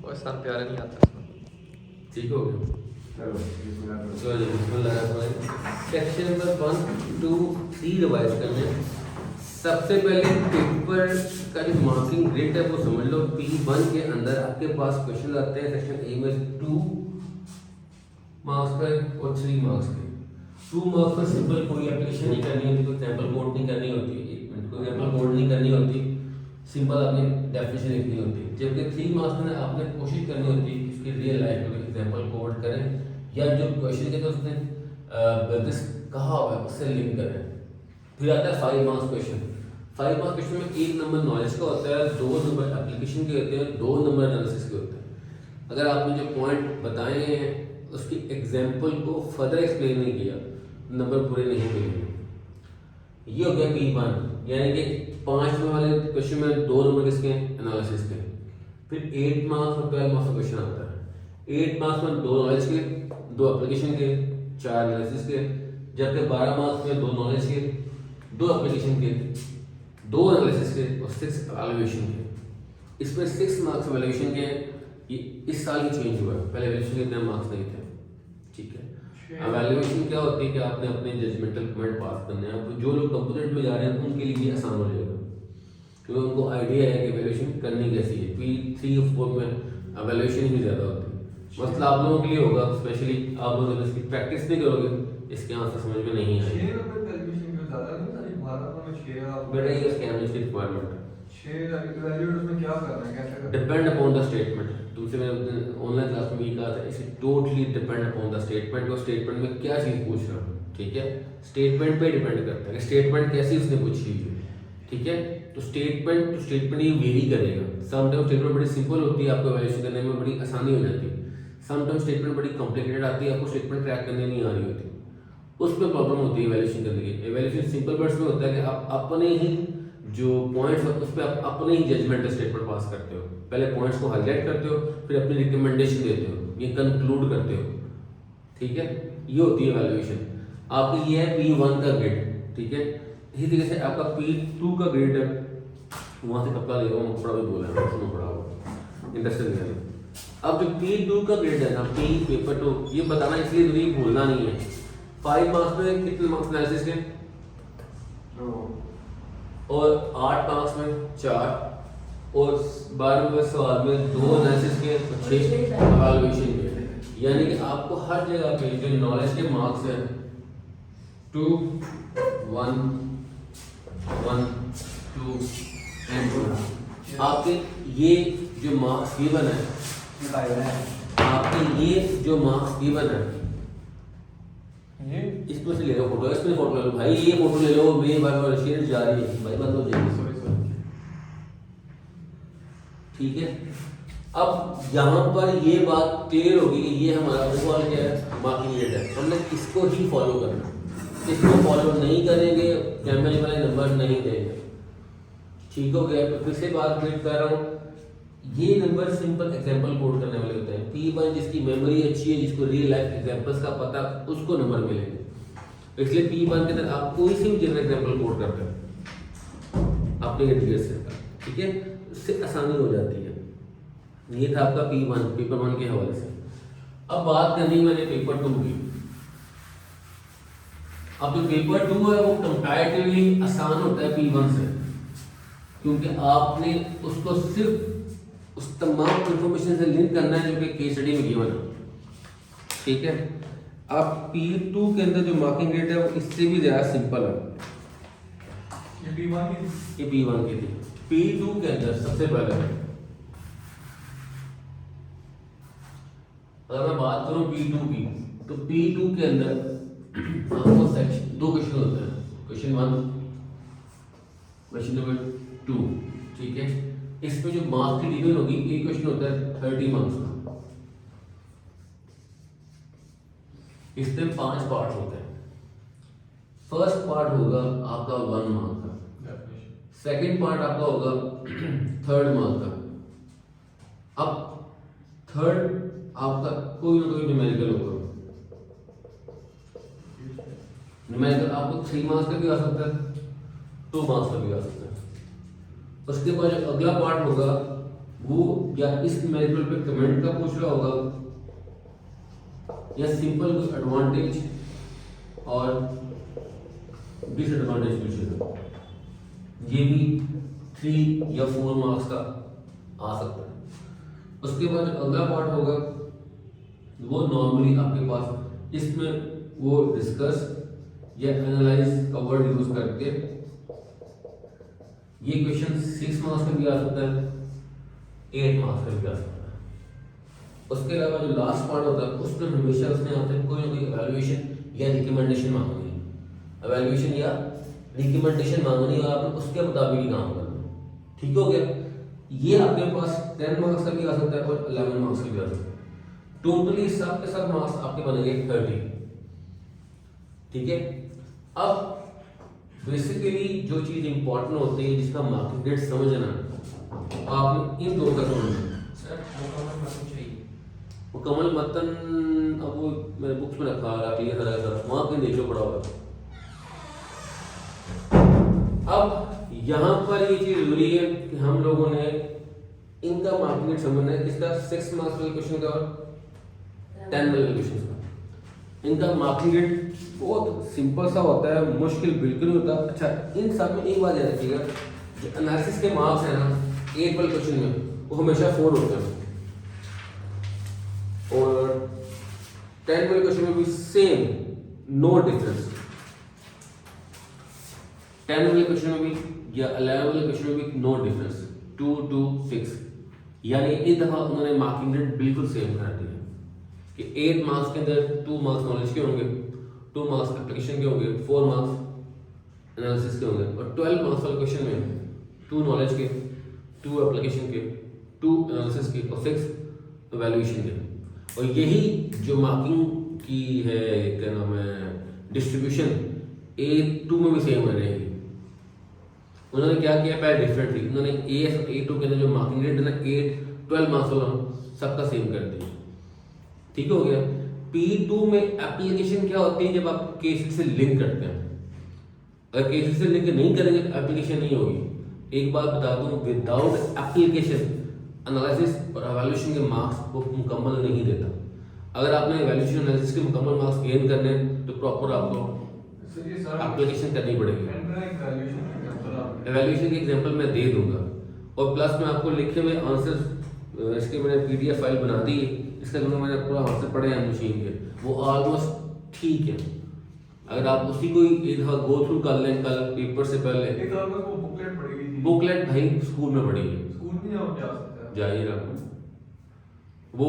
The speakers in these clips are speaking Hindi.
और सर प्यारा नहीं आता इसमें। ठीक हो गया। सेक्शन नंबर 1, 2, 3 रिवाइज करने। सबसे पहले पेपर का जो मार्किंग ग्रिड है वो समझ लो। P1 के अंदर आपके पास क्वेश्चन आते हैं सेक्शन ए में 2 मार्क्स पे और 3 मार्क्स पे। 2 मार्क्स पर सिंपल कोई एप्लीकेशन नहीं करनी होती, कोई एग्जाम्पल कोड नहीं करनी होती, एक मिनट कोई एग्जाम्पल कोड नहीं करनी होती, सिंपल आपने डेफिनेशन लिखनी होती है। जबकि 3 मार्क्स में आपने कोशिश करनी होती है कि उसकी रियल लाइफ में एग्जाम्पल कोड करें या जो क्वेश्चन के तो उसने बिजनेस कहा हुआ है उससे लिंक करें। फिर आता है 5 मार्क्स क्वेश्चन। 5 मार्क्स क्वेश्चन में 1 नंबर नॉलेज का होता है, 2 नंबर एप्लीकेशन के होते हैं, 2 नंबर एनालिसिस के होते हैं। अगर आपने जो पॉइंट बताए हैं उसकी एग्जाम्पल को फर्दर एक्सप्लेन नहीं किया, नंबर पूरे नहीं मिलेंगे। ये हो गया P1, यानी कि 5 नंबर वाले क्वेश्चन में 2 नंबर किसके एनालिसिस के। फिर 8 मार्क्स और 12 मार्क्स का क्वेश्चन आता है। 8 मार्क्स में 2 नॉलेज के, 2 एप्लीकेशन के, 4 एनालिसिस के। जबकि 12 मार्क्स में 2 नॉलेज के, 2 एप्लीकेशन के, 2 एनालिसिस के और 6 एवैल्यूएशन के। इसमें 6 मार्क्स एवैल्यूएशन के ये इस साल ही चेंज हुआ है, पहले एवैल्यूएशन के इतने मार्क्स नहीं थे। ठीक है, एवैल्यूएशन क्या होती है कि आपने अपने जजमेंटल पॉइंट पास करने हैं। तो जो लोग कंपोजिट में जा रहे हैं उनके लिए आसान हो जाएगा क्योंकि उनको आइडिया है कि एवैल्यूएशन करनी कैसी है। P3 और 4 में एवैल्यूएशन ही ज़्यादा होती है। मतलब आप लोगों के लिए होगा, स्पेशली आप लोग इसकी प्रैक्टिस नहीं करोगे इसके आंसर समझ में नहीं आएगा। बेटा ये स्कैम की रिक्वायरमेंट है। Depend upon the statement. तुमसे मैंने ऑनलाइन क्लास में भी कहा था, इसे totally depend upon the statement. और स्टेटमेंट में क्या चीज़ पूछ रहा हूँ, ठीक है, स्टेटमेंट पे डिपेंड करता है कि स्टेटमेंट कैसी उसने पूछी है। ठीक है, तो स्टेटमेंट टू स्टेटमेंट ये वेरी करेगा। समटाइम स्टेटमेंट बड़ी सिंपल होती है, आपको वैल्यूएशन करने में बड़ी आसानी हो जाती है। समटाइम स्टेटमेंट बड़ी कॉम्प्लिकेटेड आती है, आपको स्टेटमेंट क्रैक करने नहीं आ रही होती, उसमें प्रॉब्लम होती है वैल्यूएशन करने की। एवैल्यूएशन सिंपल वर्ड्स में होता है कि आप अपने ही जो पॉइंट्स है उस पर आप अपने ही जजमेंटल स्टेटमेंट पास करते हो। पहले पॉइंट्स को हाईलाइट करते हो, फिर अपनी रिकमेंडेशन देते हो, ये कंक्लूड करते हो। ठीक है, ये होती है एवैल्यूएशन। आपकी ये है P1 का ग्रेड। ठीक है, इसी तरीके से आपका P2 का ग्रेड है, वहाँ से कपड़ा ले रहा कपड़ा भी बोला है सुनो पड़ा हुआ इंडस्ट्रियल में। अब जो P2 का ग्रेड है ना, P पेपर 2, ये बताना इसलिए जरूरी भूलना नहीं है। 5 मार्क्स में कितने मार्क्स एनालिसिस के और 8 मार्क्स में 4 और 12वें सवाल में 2 एनालिसिस के और 6 एवैल्यूएशन के। यानी कि आपको हर जगह पे जो नॉलेज के मार्क्स हैं 2, 1, 1, 2 एंड 2, आपके ये जो मार्क्स गिवन है, आपके ये जो मार्क्स गिवन है, इसमें से ले लो फोटो, इसमें फोटो ले लो भाई, ये फोटो ले लो, मेरी बार शेयर जा रही है भाई, बंद हो जाएगी। ठीक है, अब यहाँ पर ये बात क्लियर होगी कि ये हमारा ओवरऑल क्या है, मार्किंग रेट है। हमने इसको ही फॉलो करना, इसको फॉलो नहीं करेंगे कैमरे वाले नंबर नहीं देंगे। ठीक हो गया, तो फिर से बात रिपीट कर रहा हूँ, ये नंबर सिंपल एग्जांपल कोड करने वाले होते हैं। P1 जिसकी मेमोरी अच्छी है, जिसको रियल लाइफ एग्जांपल्स का पता, उसको नंबर मिलेंगे। इसलिए P1 के अंदर आप कोई सी भी जनरल एग्जांपल कोड करते हैं अपने इंटरव्यू से, ठीक है, उससे आसानी हो जाती है। ये था आपका P1 पेपर 1 के हवाले से। अब बात करनी मैंने पेपर 2 की। अब जो पेपर 2 है वो कंपैरेटिवली आसान होता है P1 से, क्योंकि आपने उसको सिर्फ उस तमाम इंफॉर्मेशन से लिंक करना है जो कि केस स्टडी में गिवन है। ठीक है, अब P2 के अंदर जो मार्किंग रेट है वो इससे भी ज़्यादा सिंपल है। ये P1 की थी। P2 के अंदर सबसे पहले अगर मैं बात करूं P2 की, तो P2 के अंदर आपको सेक्शन 2 क्वेश्चन होते हैं, क्वेश्चन 1, क्वेश्चन नंबर 2। ठीक है, इसमें जो मार्क्स की डिवीजन होगी, एक क्वेश्चन होता है 30 मार्क्स का, इसमें 5 पार्ट होते हैं। फर्स्ट पार्ट होगा आपका 1 मार्क का, सेकंड पार्ट आपका होगा 3rd मार्क का। अब थर्ड आपका कोई ना कोई न्यूमेरिकल होगा, न्यूमेरिकल आपको 3 मार्क्स का भी आ सकता है, 2 मार्क्स का भी आ सकता है। उसके बाद जो अगला पार्ट होगा वो या इस मल्टीपल पे कमेंट का पूछ रहा होगा या सिंपल कुछ एडवांटेज और डिसएडवांटेज पूछेगा। ये भी 3 या 4 मार्क्स का आ सकता है। उसके बाद जो अगला पार्ट होगा वो नॉर्मली आपके पास इसमें वो डिस्कस या एनालाइज का वर्ड यूज करके ये क्वेश्चन 6 मार्क्स का भी आ सकता है, 8 मार्क्स का भी आ सकता है। उसके अलावा जो लास्ट पार्ट होता है उसमें हमेशा उसने यहाँ पे कोई ना कोई एवेल्युएशन या रिकमेंडेशन मांगनी है, एवेल्युएशन या रिकमेंडेशन मांगनी है और आपने उसके मुताबिक ही काम करना है। ठीक हो गया। ये आपके पास 10 मार्क्स का भी आ सकता है और 11 मार्क्स का भी आ सकता है। टोटली सब के सब मार्क्स आपके बनेंगे 30। ठीक है। अब बेसिकली जो चीज इंपॉर्टेंट होती है जिसका मार्किंग ग्रेड समझना आपने इन दो का समझना। सर मुकम्मल मतलब चाहिए मुकम्मल मतन अब वो मैंने बुक्स में रखा है क्लियर है सर, वहां कहीं देखो पड़ा होगा। अब यहाँ पर ये चीज जरूरी है कि हम लोगों ने इनका मार्किंग ग्रेड समझना है। किसका 6 मार्क्स वाले क्वेश्चन का और 10 वाले क्वेश्चन का। इनका मार्किंग ग्रेड बहुत सिंपल सा होता है, मुश्किल बिल्कुल नहीं होता। अच्छा इन सब में एक बात याद रखिएगा, जो एनालिसिस के मार्क्स हैं ना 8 वाले क्वेश्चन में वो हमेशा 4 होते हैं और 10 वाले क्वेश्चन में भी सेम, नो डिफरेंस। 10 वाले क्वेश्चन में भी या 11 वाले क्वेश्चन में भी नो डिफरेंस, 2 2 6। यानी इस दफा उन्होंने मार्किंग ग्रेड बिल्कुल सेम कर दिया कि 8 मार्क्स के अंदर 2 मार्क्स नॉलेज के होंगे, 2 मार्क्स एप्लीकेशन के होंगे, 4 मार्क्स एनालिसिस के होंगे और 12 मार्क्स वाले क्वेश्चन में 2 नॉलेज के, 2 एप्लीकेशन के, 2 एनालिसिस के और 6 एवेल्युएशन के। और यही जो मार्किंग की है क्या नाम है डिस्ट्रीब्यूशन A2 में भी सेम रहेगी। उन्होंने क्या किया पहले डिफरेंटली, उन्होंने A और A2 के अंदर जो मार्किंग ग्रेड है ना 8 12 मार्क्स वाला सबका सेम कर दिया। ठीक हो गया। P2 में एप्लीकेशन क्या होती है जब आप केस से लिंक करते हैं। अगर केस से लिंक नहीं करेंगे तो एप्लीकेशन नहीं होगी। एक बात बता दूं, विदाउट एप्लीकेशन एनालिसिस और एवेल्युएशन के मार्क्स वो मुकम्मल नहीं देता। अगर आपने एवेल्युएशन एनालिसिस के मुकम्मल मार्क्स गेन करने हैं तो प्रॉपर आपको एप्लीकेशन करनी पड़ेगी। एवेल्युएशन के एग्जांपल मैं दे दूंगा और प्लस मैं आपको लिखे हुए आंसर इसके मैंने PDF फाइल बना दी है, इसका जो मैंने पूरा आंसर पढ़े हैं मशीन के, वो ऑलमोस्ट ठीक है। अगर आप उसी को एक दफा गो थ्रू कर लें कल पेपर से पहले। एक और को बुकलेट पड़ेगी, बुकलेट भाई स्कूल में पढ़ेगी, स्कूल में आप जा सकते हैं जाइएगा। वो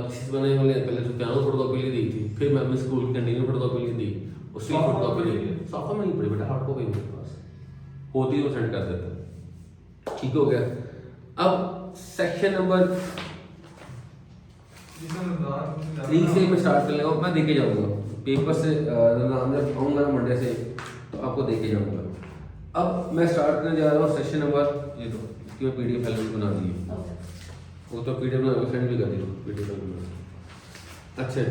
किसी बने वाले पहले तो पियानो फोटोकॉपी ली दी थी, फिर मैं अपने स्कूल की कैंटीन में फोटोकॉपी ली थी, उसकी फोटोकॉपी ली। सॉफ्ट में नहीं पड़ी बेटा, हार्ड कॉपी मेरे पास होती है, वो सेंड कर देता। ठीक हो गया। अब सेक्शन नंबर 3 से मैं स्टार्ट कर लेगा, मैं देके जाऊंगा पेपर से नाम जब आऊँगा मंडे से तो आपको देके जाऊंगा। अब मैं स्टार्ट करने जा रहा हूँ सेक्शन नंबर, ये तो इसकी मैं PDF फाइल बना दी है, वो तो PDF बना सेंड भी कर दी PDF फाइल बना। अच्छा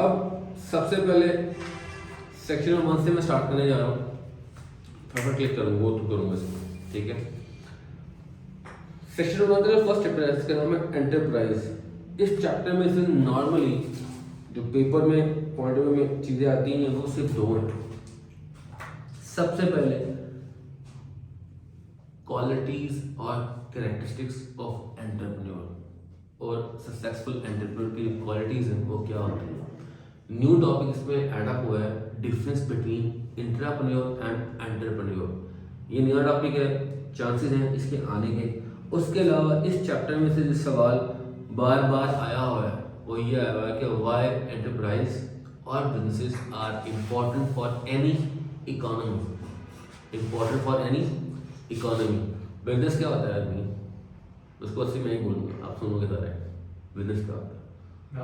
अब सबसे पहले सेक्शन नंबर 1 से मैं स्टार्ट करने जा रहा हूँ। फटाफट क्लिक करूँगा, वो थ्रू करूँगा इसको। ठीक है। सेक्शन नंबर 1 का फर्स्ट चैप्टर है, इसका नाम है एंटरप्राइज। इस चैप्टर में से नॉर्मली जो पेपर में पॉइंट में चीजें आती हैं वो सिर्फ 2 हैं। सबसे पहले क्वालिटीज और कैरेक्टरिस्टिक्स ऑफ एंटरप्रेन्योर और सक्सेसफुल एंटरप्रेन्योर की क्वालिटीज हैं वो क्या होती हैं। न्यू टॉपिक इसमें ऐड अप हुआ है, difference between intrapreneur and entrepreneur. ये नया टॉपिक है, चांसेस हैं इसके आने के। उसके अलावा इस चैप्टर में से जो सवाल बार बार आया हुआ है वो ये आया हुआ है कि वाई एंटरप्राइज और businesses are important for any economy. Important for any economy. Business क्या होता है आदमी, उसको अस्सी मैं ही बोलूँगा, आप सुनोगे सारे। बिजनेस क्या होता है?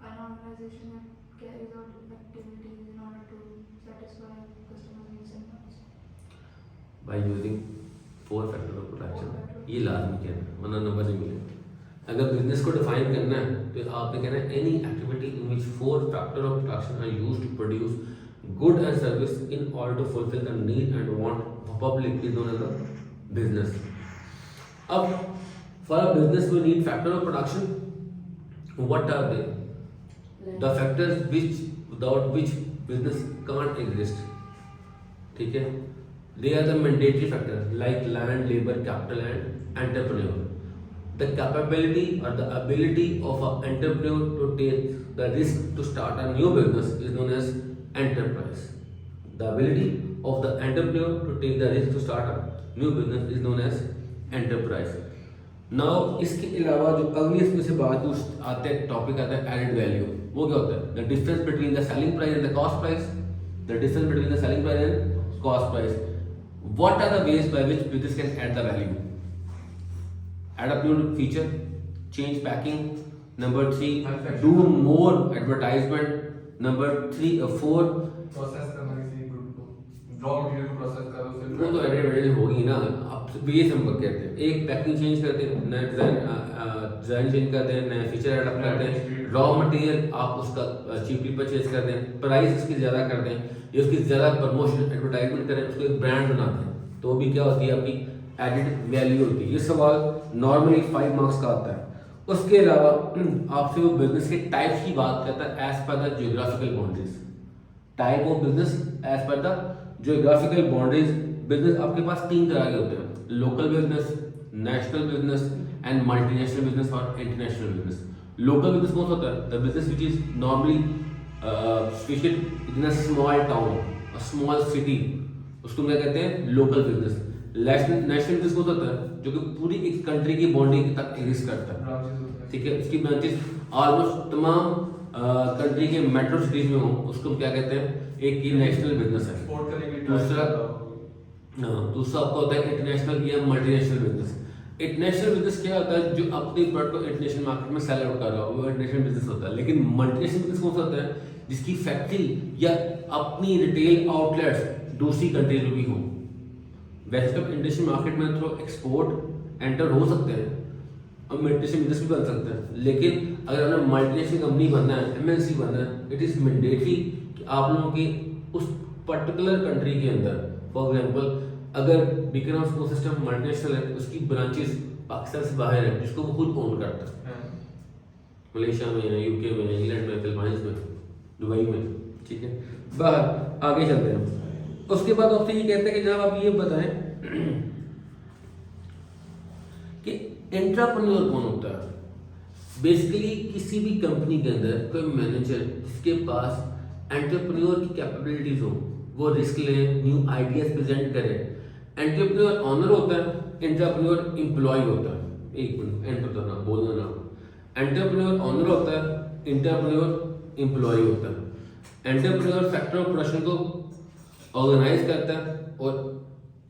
An organization that carries out activities in order to satisfy customer needs and wants. By using 4 factors of production, ये लाजमी कहना है वरना नंबर नहीं मिलेगा। अगर बिजनेस को डिफाइन करना है तो आपने कहना है any activity in which 4 factor of production are used to produce good and service in order to fulfil the need and want of public is known as the business. अब For a business we need factor of production. What are they? The factors without which business can't exist. ठीक है? They are the mandatory factors like land, labor, capital and entrepreneur. The capability or the ability of an entrepreneur to take the risk to start a new business is known as enterprise. The ability of the entrepreneur to take the risk to start a new business is known as enterprise. Now इसके अलावा जो अगली इसमें से बात आते हैं टॉपिक आता है एडेड वैल्यू. वो क्या होता है? The difference between the selling price and the cost price. The difference between the selling price and cost price. What are the ways by which business can add the value? Add up new feature, change packing. Number 3, do more advertisement. Number 4. Process करना किसी गुड को रॉ मटेरियल को प्रोसेस करो वो तो एडेड वैल्यू होगी ना. अब ये हम कहते हैं एक पैकिंग चेंज करते हैं, नया डिजाइन चेंज करते हैं, नया फीचर ऐड अप करते हैं, रॉ मटेरियल आप उसका चीपली परचेज कर दें, प्राइस उसकी ज़्यादा कर दें या उसकी ज़्यादा प्रमोशन एडवर्टाइजमेंट करें, उसको एक ब्रांड बनाते हैं, तो भी क्या होती है? आपकी एडेड वैल्यू होती है. ये सवाल नॉर्मली 5 मार्क्स का आता है. उसके अलावा आपसे वो बिजनेस के टाइप्स की बात करता है as per the geographical boundaries. Type of business as per the geographical boundaries. Business आपके पास 3 तरह के होते हैं: local business, national business and multinational business और इंटरनेशनल बिजनेस. लोकल बिजनेस कौन सा होता है? The business which is normally situated in a small town, a small city, उसको क्या कहते हैं? Local business. नेशनल बिजनेस कौन सा होता है? जो कि पूरी एक कंट्री की बाउंड्री तक एग्जिस्ट करता है. ठीक है, इसकी ब्रांचेस ऑलमोस्ट तमाम कंट्री के मेट्रो सिटीज में हो, उसको क्या कहते हैं? एक की नेशनल बिजनेस है. दूसरा आपका होता है इंटरनेशनल या मल्टीनेशनल बिजनेस. इंटरनेशनल बिजनेस क्या होता है? जो अपने प्रोडक्ट को इंटरनेशनल मार्केट में सेल आउट कर रहा हो, वो इंटरनेशनल बिजनेस होता है. लेकिन मल्टीनेशनल बिजनेस कौन सा होता है? जिसकी फैक्ट्री या अपनी रिटेल आउटलेट्स दूसरी कंट्रीज में भी हो. वैसे तो इंटरनेशनल मार्केट में थ्रू एक्सपोर्ट एंटर हो सकते हैं और मल्टीनेशनल बिजनेस भी बन सकते हैं, लेकिन अगर हमें मल्टीनेशनल कंपनी बनना है, एमएनसी बनना है, इट इज मैंडेटरी कि आप लोगों की उस पर्टिकुलर कंट्री के अंदर, फॉर एग्जांपल अगर बिकनॉम स्कूल सिस्टम मल्टीनेशनल है, उसकी ब्रांचेस पाकिस्तान से बाहर है, जिसको वो खुद ओन करता है. मलेशिया में, यूके में, इंग्लैंड में, फिलीपींस में, दुबई में. ठीक है, बाहर आगे चलते हैं. उसके बाद आपसे ये कहते हैं कि जब आप ये बताएं कि एंटरप्रेन्योर कौन होता है. बेसिकली किसी भी कंपनी के अंदर कोई मैनेजर जिसके पास एंटरप्रेन्योर की कैपेबिलिटीज हो, वो रिस्क ले, न्यू आइडियाज प्रेजेंट करे. एंटरप्रेन्योर ऑनर होता है, एंटरप्रेन्योर एम्प्लॉय होता है. एक मिनट एंटर करना, बोलना ना. एंटरप्रेन्योर ऑनर होता है, एंटरप्रेन्योर एम्प्लॉय होता है. एंटरप्रेन्योर फैक्टर ऑफ प्रोडक्शन को ऑर्गेनाइज करता है और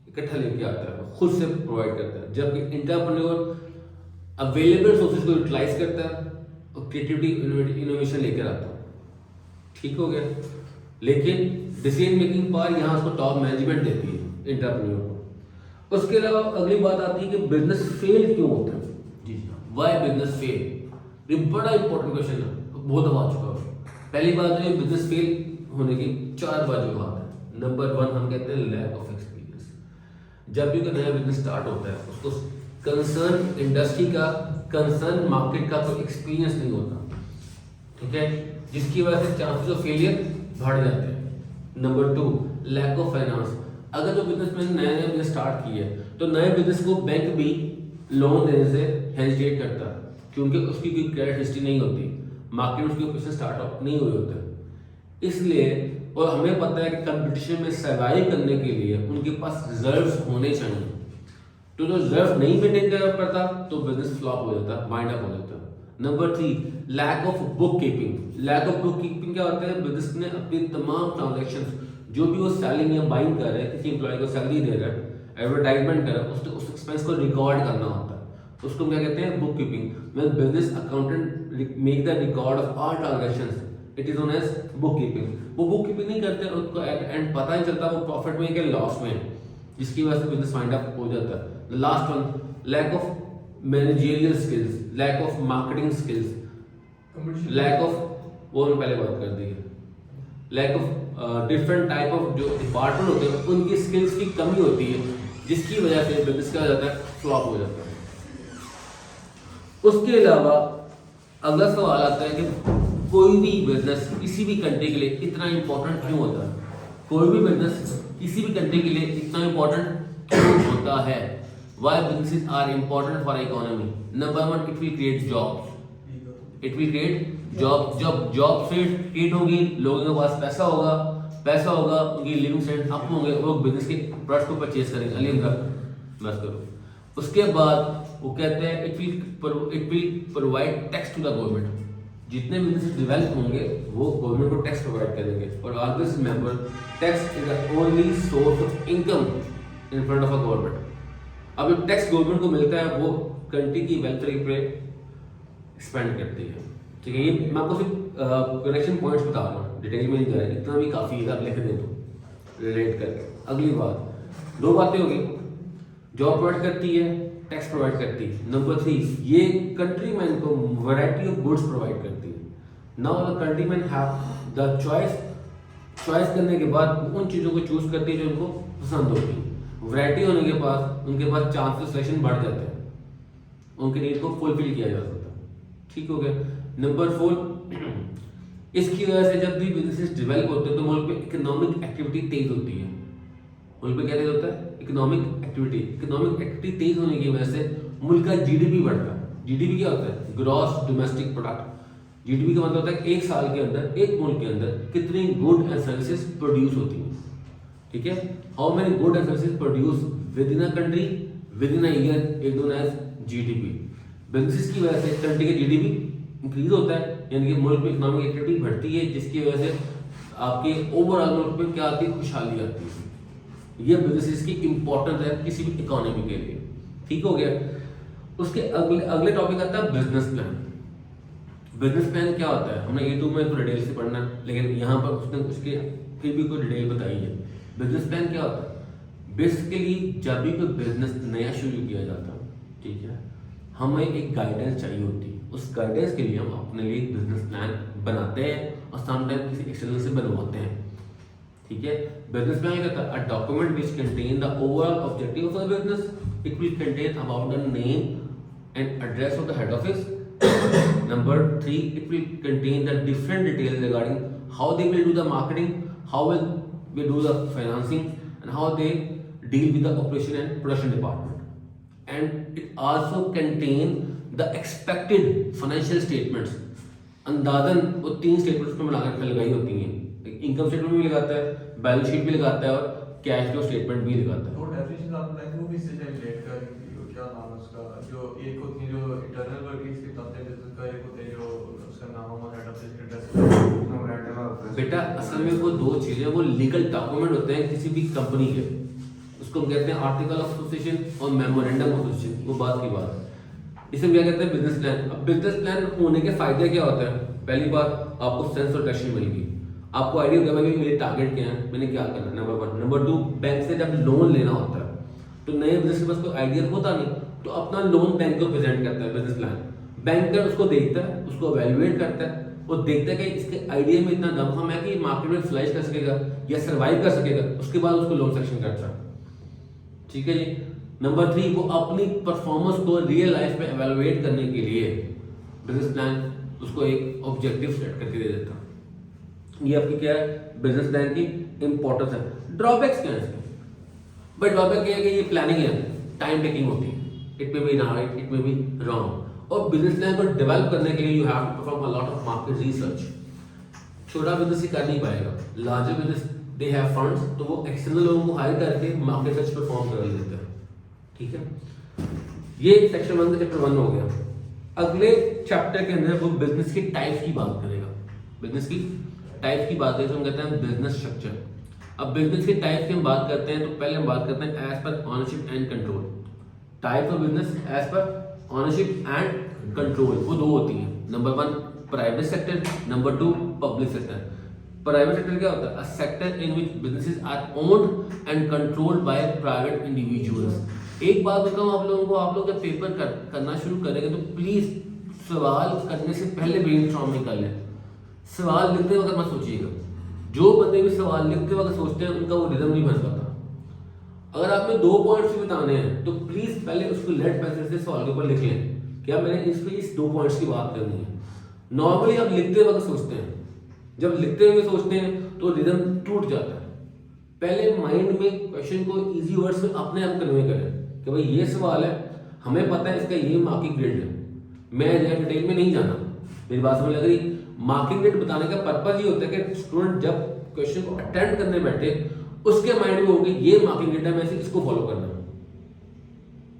इकट्ठा लेके आता है, खुद से प्रोवाइड करता है, जबकि एंटरप्रेन्योर अवेलेबल सोर्सेज को यूटिलाइज करता है और क्रिएटिविटी इनोवेशन लेकर आता है. ठीक हो गया. लेकिन डिसीजन मेकिंग पावर यहाँ उसको टॉप मैनेजमेंट देती है एंटरप्रेन्योर को. उसके अलावा अगली बात आती है कि बिजनेस फेल क्यों होता है. जी, व्हाई बिजनेस फेल? ये बड़ा इंपॉर्टेंट क्वेश्चन है, बहुत दफा आ चुका है. पहली बात है बिजनेस फेल होने की 4 वजूहात है. नंबर 1 हम कहते हैं लैक ऑफ एक्सपीरियंस. जब भी कोई नया बिजनेस स्टार्ट होता है, उसको कंसर्न इंडस्ट्री का, कंसर्न मार्केट का कोई एक्सपीरियंस नहीं होता. ठीक है, जिसकी वजह से चांसेस ऑफ फेलियर बढ़ जाते हैं. Number 2 lack of finance. अगर जो बिजनेसमैन नया बिजनेस स्टार्ट किया है, तो नए बिजनेस को बैंक भी लोन देने से हेजिटेट करता है, क्योंकि उसकी कोई क्रेडिट हिस्ट्री नहीं होती, मार्केट में उसके बिजनेस स्टार्टअप नहीं हुए होते. इसलिए और हमें पता है कि कंपटीशन में सर्वाइव करने के लिए उनके पास रिजर्व्स होने चाहिए. तो जो रिजर्व नहीं मेंटेन कर पाता तो बिजनेस फ्लॉप हो जाता, वाइंड अप हो जाता. Number 3 lack of bookkeeping. Lack of bookkeeping क्या होता है? बिजनेस ने अपनी तमाम ट्रांजैक्शंस जो भी वो सेलिंग या बाइंग कर रहे हैं, किसी एम्प्लॉय को सैलरी दे रहा है, एडवर्टाइजमेंट कर रहा है, उस एक्सपेंस को रिकॉर्ड करना होता है. उसको क्या कहते हैं? Bookkeeping. When business accountant make the record of all transactions, it is known as bookkeeping. वो बुक कीपिंग नहीं करते, उनको एंड पता नहीं चलता वो प्रॉफिट में या लॉस में, जिसकी वजह से बिजनेस वाइंड अप हो जाता है. Last one lack of managerial skills, lack of marketing skills, lack of, वो हमने पहले बात कर दी है, lack of different type of जो डिपार्टमेंट होते हैं उनकी स्किल्स की कमी होती है, जिसकी वजह से बिजनेस क्या हो जाता है? फ्लॉप हो जाता है. उसके अलावा अगला सवाल आता है कि कोई भी बिजनेस किसी भी कंट्री के लिए इतना इंपॉर्टेंट क्यों होता है? कोई भी बिजनेस किसी भी कंट्री के लिए इतना इंपॉर्टेंट क्यों होता है? Why businesses are important for economy? Number one, it will create jobs. It will create job, जब जॉब से क्रिएट होगी, लोगों के पास पैसा होगा, उनकी लिविंग स्टैंडर्ड अप होंगे, वो बिजनेस के प्रोडक्ट को परचेज करेंगे। अली बस करो। उसके बाद वो कहते हैं it will provide tax to the government. जितने बिजनेस डेवलप होंगे वो गवर्नमेंट को टैक्स प्रोवाइड करेंगे। और always remember, tax is the only source of income in front of a government. अब जो टैक्स गवर्नमेंट को मिलता है वो कंट्री की वेल्फेयर पे एक्सपेंड करती है। ठीक है, ये मैं आपको सिर्फ कनेक्शन पॉइंट्स बता रहा हूँ, डिटेल में नहीं जा रहा है, इतना भी काफ़ी है, आप लिख दें तो रिलेट करके। अगली बात, दो बातें हो गई, जॉब प्रोवाइड करती है, टैक्स प्रोवाइड करती है। नंबर 3, ये कंट्री मैन को वैरायटी ऑफ गुड्स प्रोवाइड करती है। Now the country man have the choice करने के बाद उन चीज़ों को चूज करती है जो उनको पसंद होती है। वैरायटी होने के बाद उनके पास चांसेस सिलेक्शन बढ़ जाते हैं, उनके नीड को फुलफिल किया जा सकता है। ठीक हो गया। नंबर 4, इसकी वजह से जब भी बिजनेसेस डेवलप होते हैं तो मुल्क में इकोनॉमिक एक्टिविटी तेज होती है। मुल्क में क्या तेज होता है? इकोनॉमिक एक्टिविटी तेज होने की वजह से मुल्क का जीडीपी बढ़ता है। जीडीपी क्या होता है? Gross domestic product. जीडीपी का मतलब होता है एक साल के अंदर एक मुल्क के अंदर कितनी गुड एंड सर्विसेज प्रोड्यूस होती हैं। ठीक है, how many good and services produce within a country within a year is known as GDP. Business की वजह से कंट्री का जीडीपी इंक्रीज होता है, यानी कि मुल्क में इकोनॉमिक एक्टिविटी बढ़ती है, जिसकी वजह से आपके ओवरऑल मुल्क में क्या आती है? खुशहाली आती है। ये बिजनेस की इंपॉर्टेंस है किसी भी इकोनॉमी के लिए। ठीक हो गया। उसके अगले टॉपिक आता है बिजनेस प्लान। बिजनेस प्लान क्या होता है? हमने A2 में तो डिटेल से पढ़ना, लेकिन यहाँ पर उसने उसके फिर भी कोई डिटेल बताई है। बिजनेस प्लान क्या होता है? बेसिकली जब भी कोई बिजनेस नया शुरू किया जाता है, ठीक है, हमें एक गाइडेंस चाहिए होती है। उस गाइडेंस के लिए हम अपने लिए बिजनेस प्लान बनाते हैं और समटाइम किसी एक्सटर्नल से बनवाते हैं। ठीक है, बिजनेस प्लान क्या होता है? A document which contain the overall objective of the business. It will contain about the name and address of the head office. Number 3, it will contain the different details regarding how they will do the marketing, how will they do the financing, and how they deal with the operation and production department. And it also contain the expected financial statements. अंदाजन वो 3 स्टेटमेंट्स को मिलाकर लगाई होती हैं। इनकम स्टेटमेंट भी लगाता है, बैलेंस शीट भी लगाता है और कैश फ्लो स्टेटमेंट भी लगाता है। तो डेफिनेशन आप बताएंगे वो भी इससे रिलेट कर, क्या नाम है उसका, जो एक होती है जो इंटरनल वर्किंग्स की बताते हैं बिजनेस का, एक होता है जो उसका नाम है हेड ऑफ बिजनेस। बेटा असल में वो दो चीजें, वो लीगल डॉक्यूमेंट होते हैं किसी भी कंपनी के, उसको हम कहते हैं आर्टिकल ऑफ एसोसिएशन और मेमोरेंडम ऑफ एसोसिएशन, वो बात की बात है। इसे क्या कहते हैं? Business plan. अब बिजनेस प्लान होने के फायदे क्या होते हैं? पहली बात, आपको सेंस ऑफ डायरेक्शन मिलेगी, आपको आइडिया होगा भाई मेरे टारगेट क्या है, मैंने क्या करना है, नंबर 1। नंबर 2, बैंक से जब लोन लेना होता है तो नए बिजनेस के पास कोई आइडिया होता नहीं, तो अपना लोन बैंक को प्रेजेंट करता है बिजनेस प्लान। बैंकर उसको देखता है, उसको एवेल्युएट करता है, वो देखता है कि इसके आइडिया में इतना दम है कि मार्केट में फ्लरिश कर सकेगा या सर्वाइव कर सकेगा, उसके बाद उसको लोन सेक्शन करता है। ठीक है जी। नंबर 3, वो अपनी परफॉर्मेंस को रियल लाइफ में एवेल्युएट करने के लिए बिजनेस प्लान उसको एक ऑब्जेक्टिव सेट करके दे देता है। ये आपकी क्या है? बिजनेस प्लान की इंपॉर्टेंस है। ड्रॉबैक्स क्या है इसके? बट ड्रॉबैक ये है कि ये प्लानिंग है, टाइम टेकिंग होती है, it may be right, it may be wrong. और बिजनेस प्लान को डेवलप करने के लिए you have to perform a lot of market research. छोटा बिजनेस ही कर नहीं पाएगा, larger business they have funds, तो वो एक्सटर्नल लोगों को हायर करके मार्केट रिसर्च परफॉर्म कर लेते हैं। ठीक है, ये सेक्शन 1 का चैप्टर 1 हो गया। अगले चैप्टर के अंदर वो बिजनेस की टाइप्स की बात करेगा। बिजनेस की टाइप्स की बात करें तो हम कहते हैं बिजनेस स्ट्रक्चर। अब बिजनेस के टाइप की हम बात करते हैं तो पहले हम बात करते हैं as per ownership and control. Type of business as per ownership and control, वो दो होती हैं। Number 1 private sector, number 2 public sector. Private sector क्या होता है? A sector in which businesses are owned and controlled by private individuals. एक बात बताऊं आप लोगों को, आप लोग जब पेपर करना शुरू करेंगे तो प्लीज सवाल करने से पहले ब्रेनस्टॉर्मिंग कर लें। सवाल लिखते वक्त मत सोचिएगा, जो बंदे भी सवाल लिखते वक्त सोचते हैं उनका वो रिदम नहीं बन पाता। अगर आपने 2 पॉइंट्स भी बताने हैं तो प्लीज पहले उसको लेड पेंसिल से सवाल के ऊपर लिख लें, क्या मैंने इस पे इस 2 पॉइंट्स की बात करनी है। नॉर्मली आप लिखते वक्त सोचते हैं, जब लिखते हुए सोचते हैं तो रिदम टूट जाता है। पहले माइंड में क्वेश्चन को इजी वर्ड्स में अपने आप कन्वे करें कि भाई ये सवाल है, हमें पता है इसका ये मार्किंग ग्रेड है, मैं डिटेल में नहीं जाना। मेरी बात समझ लग रही? मार्किंग ग्रेड बताने का पर्पज ये होता है कि स्टूडेंट जब क्वेश्चन को अटेंड करने बैठे उसके माइंड में होगी ये मार्किंग ग्रेड है, मैं इसको फॉलो करना है।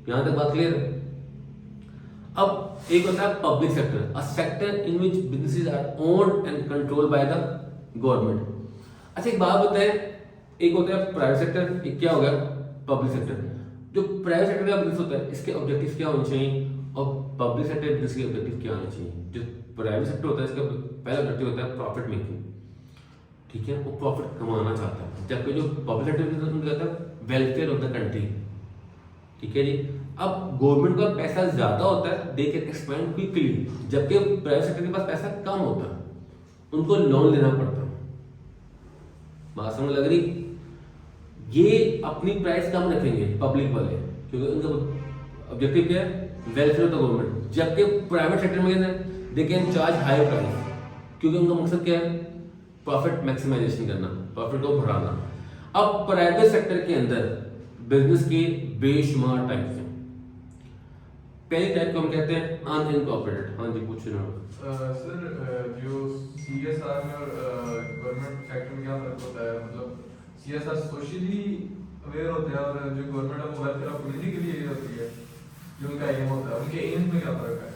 यहां तक बात क्लियर है? अब एक होता है public sector, a sector in which businesses are owned and controlled by the government. अच्छा एक बात बताएं, एक होता है प्राइवेट सेक्टर, एक क्या हो गया पब्लिक सेक्टर। जो प्राइवेट सेक्टर का बिजनेस होता है इसके ऑब्जेक्टिव क्या होने चाहिए और पब्लिक सेक्टर बिजनेस के ऑब्जेक्टिव क्या होने चाहिए। जो प्राइवेट सेक्टर होता है इसका पहला ऑब्जेक्टिव होता है प्रॉफिट मेकिंग, ठीक है, वो प्रॉफिट कमाना चाहता है, जबकि जो पब्लिक सेक्टर बिजनेस होता है वेलफेयर ऑफ द कंट्री, ठीक है जी। अब गवर्नमेंट का पैसा ज्यादा होता है, दे कैन एक्सपेंड क्विकली, जबकि प्राइवेट सेक्टर के पास पैसा कम होता है, उनको लोन लेना पड़ता है। बात समझ लग रही? ये अपनी प्राइस कम रखेंगे पब्लिक वाले, क्योंकि उनका ऑब्जेक्टिव क्या है वेलफेयर ऑफ द गवर्नमेंट, जबकि प्राइवेट सेक्टर में they can charge high price, क्योंकि उनका मकसद क्या है प्रॉफिट मैक्सिमाइजेशन करना, प्रॉफिट को बढ़ाना। अब प्राइवेट सेक्टर के अंदर बिजनेस के बेशुमार टाइप्स हैं। पहले टाइप को हम कहते हैं अनइनकॉर्पोरेटेड। हाँ जी पूछिए ना। सर जो CSR में और गवर्नमेंट सेक्टर में क्या फर्क होता है? मतलब CSR सोशली अवेयर होते हैं और जो government of welfare of politically होती है, जो उनका एम होता है, उनके एम में क्या फर्क है?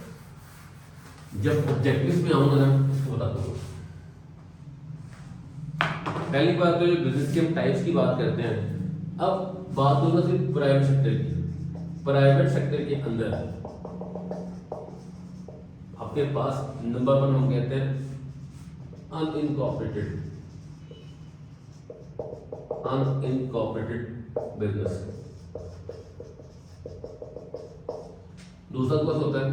जब ऑब्जेक्टिव्स में आऊंगा ना उसको बताता हूँ। पहली बात तो जो बिजनेस के हम टाइप्स की बात करते हैं, अब बात होगा सिर्फ प्राइवेट सेक्टर की। प्राइवेट सेक्टर के अंदर आपके पास नंबर 1 हम कहते हैं अनइनकॉर्पोरेटेड बिजनेस। दूसरा पास होता है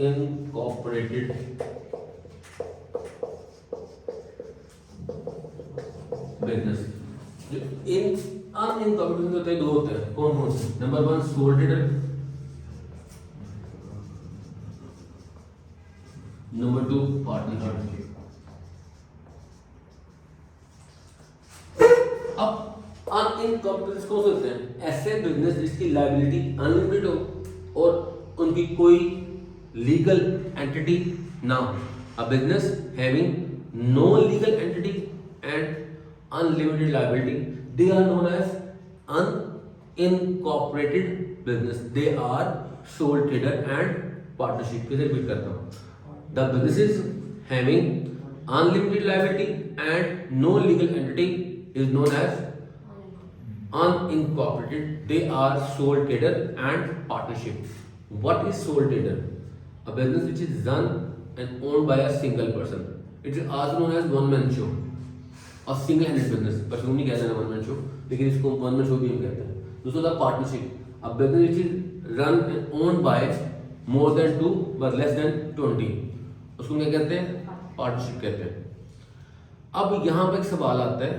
इनकॉर्पोरेटेड बिजनेस। जो अनइनकॉर्पोरेटेड होते हैं, 2 होते हैं। कौन कौन से? Number 1 soul trader, number 2 partnership. अब अनइनकॉर्पोरेटेड कौन से होते हैं? ऐसे बिजनेस जिसकी लायबिलिटी अनलिमिटेड हो और उनकी कोई लीगल एंटिटी ना हो। A business having no legal entity and unlimited liability, they are known as unincorporated business. They are sole trader and partnership. फिर रिपीट करता हूँ। The businesses having unlimited liability and no legal entity is known as unincorporated. They are sole trader and partnership. What is sole trader? A business which is run and owned by a single person. It is also known as one man show. और सिंगल हैंडेड बिजनेस, परफ्यूम नहीं कहते हैं वन मैन शो, लेकिन इसको वन मैन शो भी हम कहते हैं। दूसरा था partnership, a business which is run and owned by more than 2 but less than 20, उसको क्या कहते हैं? पार्टनरशिप कहते हैं। अब यहाँ पर एक सवाल आता है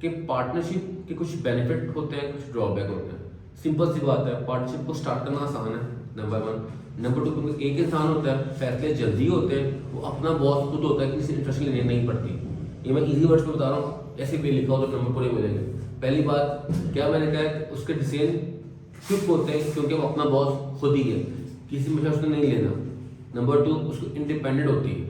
कि पार्टनरशिप के कुछ बेनिफिट होते हैं, कुछ ड्रॉबैक होते हैं। सिंपल सी बात है, पार्टनरशिप को स्टार्ट करना आसान है, नंबर 1। नंबर 2, क्योंकि एक इंसान होता है, फैसले जल्दी होते हैं, वो अपना बॉस खुद होता है, किसी इंटरेस्ट लेने नहीं पड़ती। ये मैं इजी वर्ड्स में बता रहा हूँ, ऐसे भी लिखा हो तो नंबर पूरे मिलेंगे। पहली बात क्या मैंने कहा है कि उसके डिसीजन क्विक होते हैं क्योंकि वो अपना बॉस खुद ही है, किसी में उसने नहीं लेना। नंबर 2, उसको इंडिपेंडेंट होती है,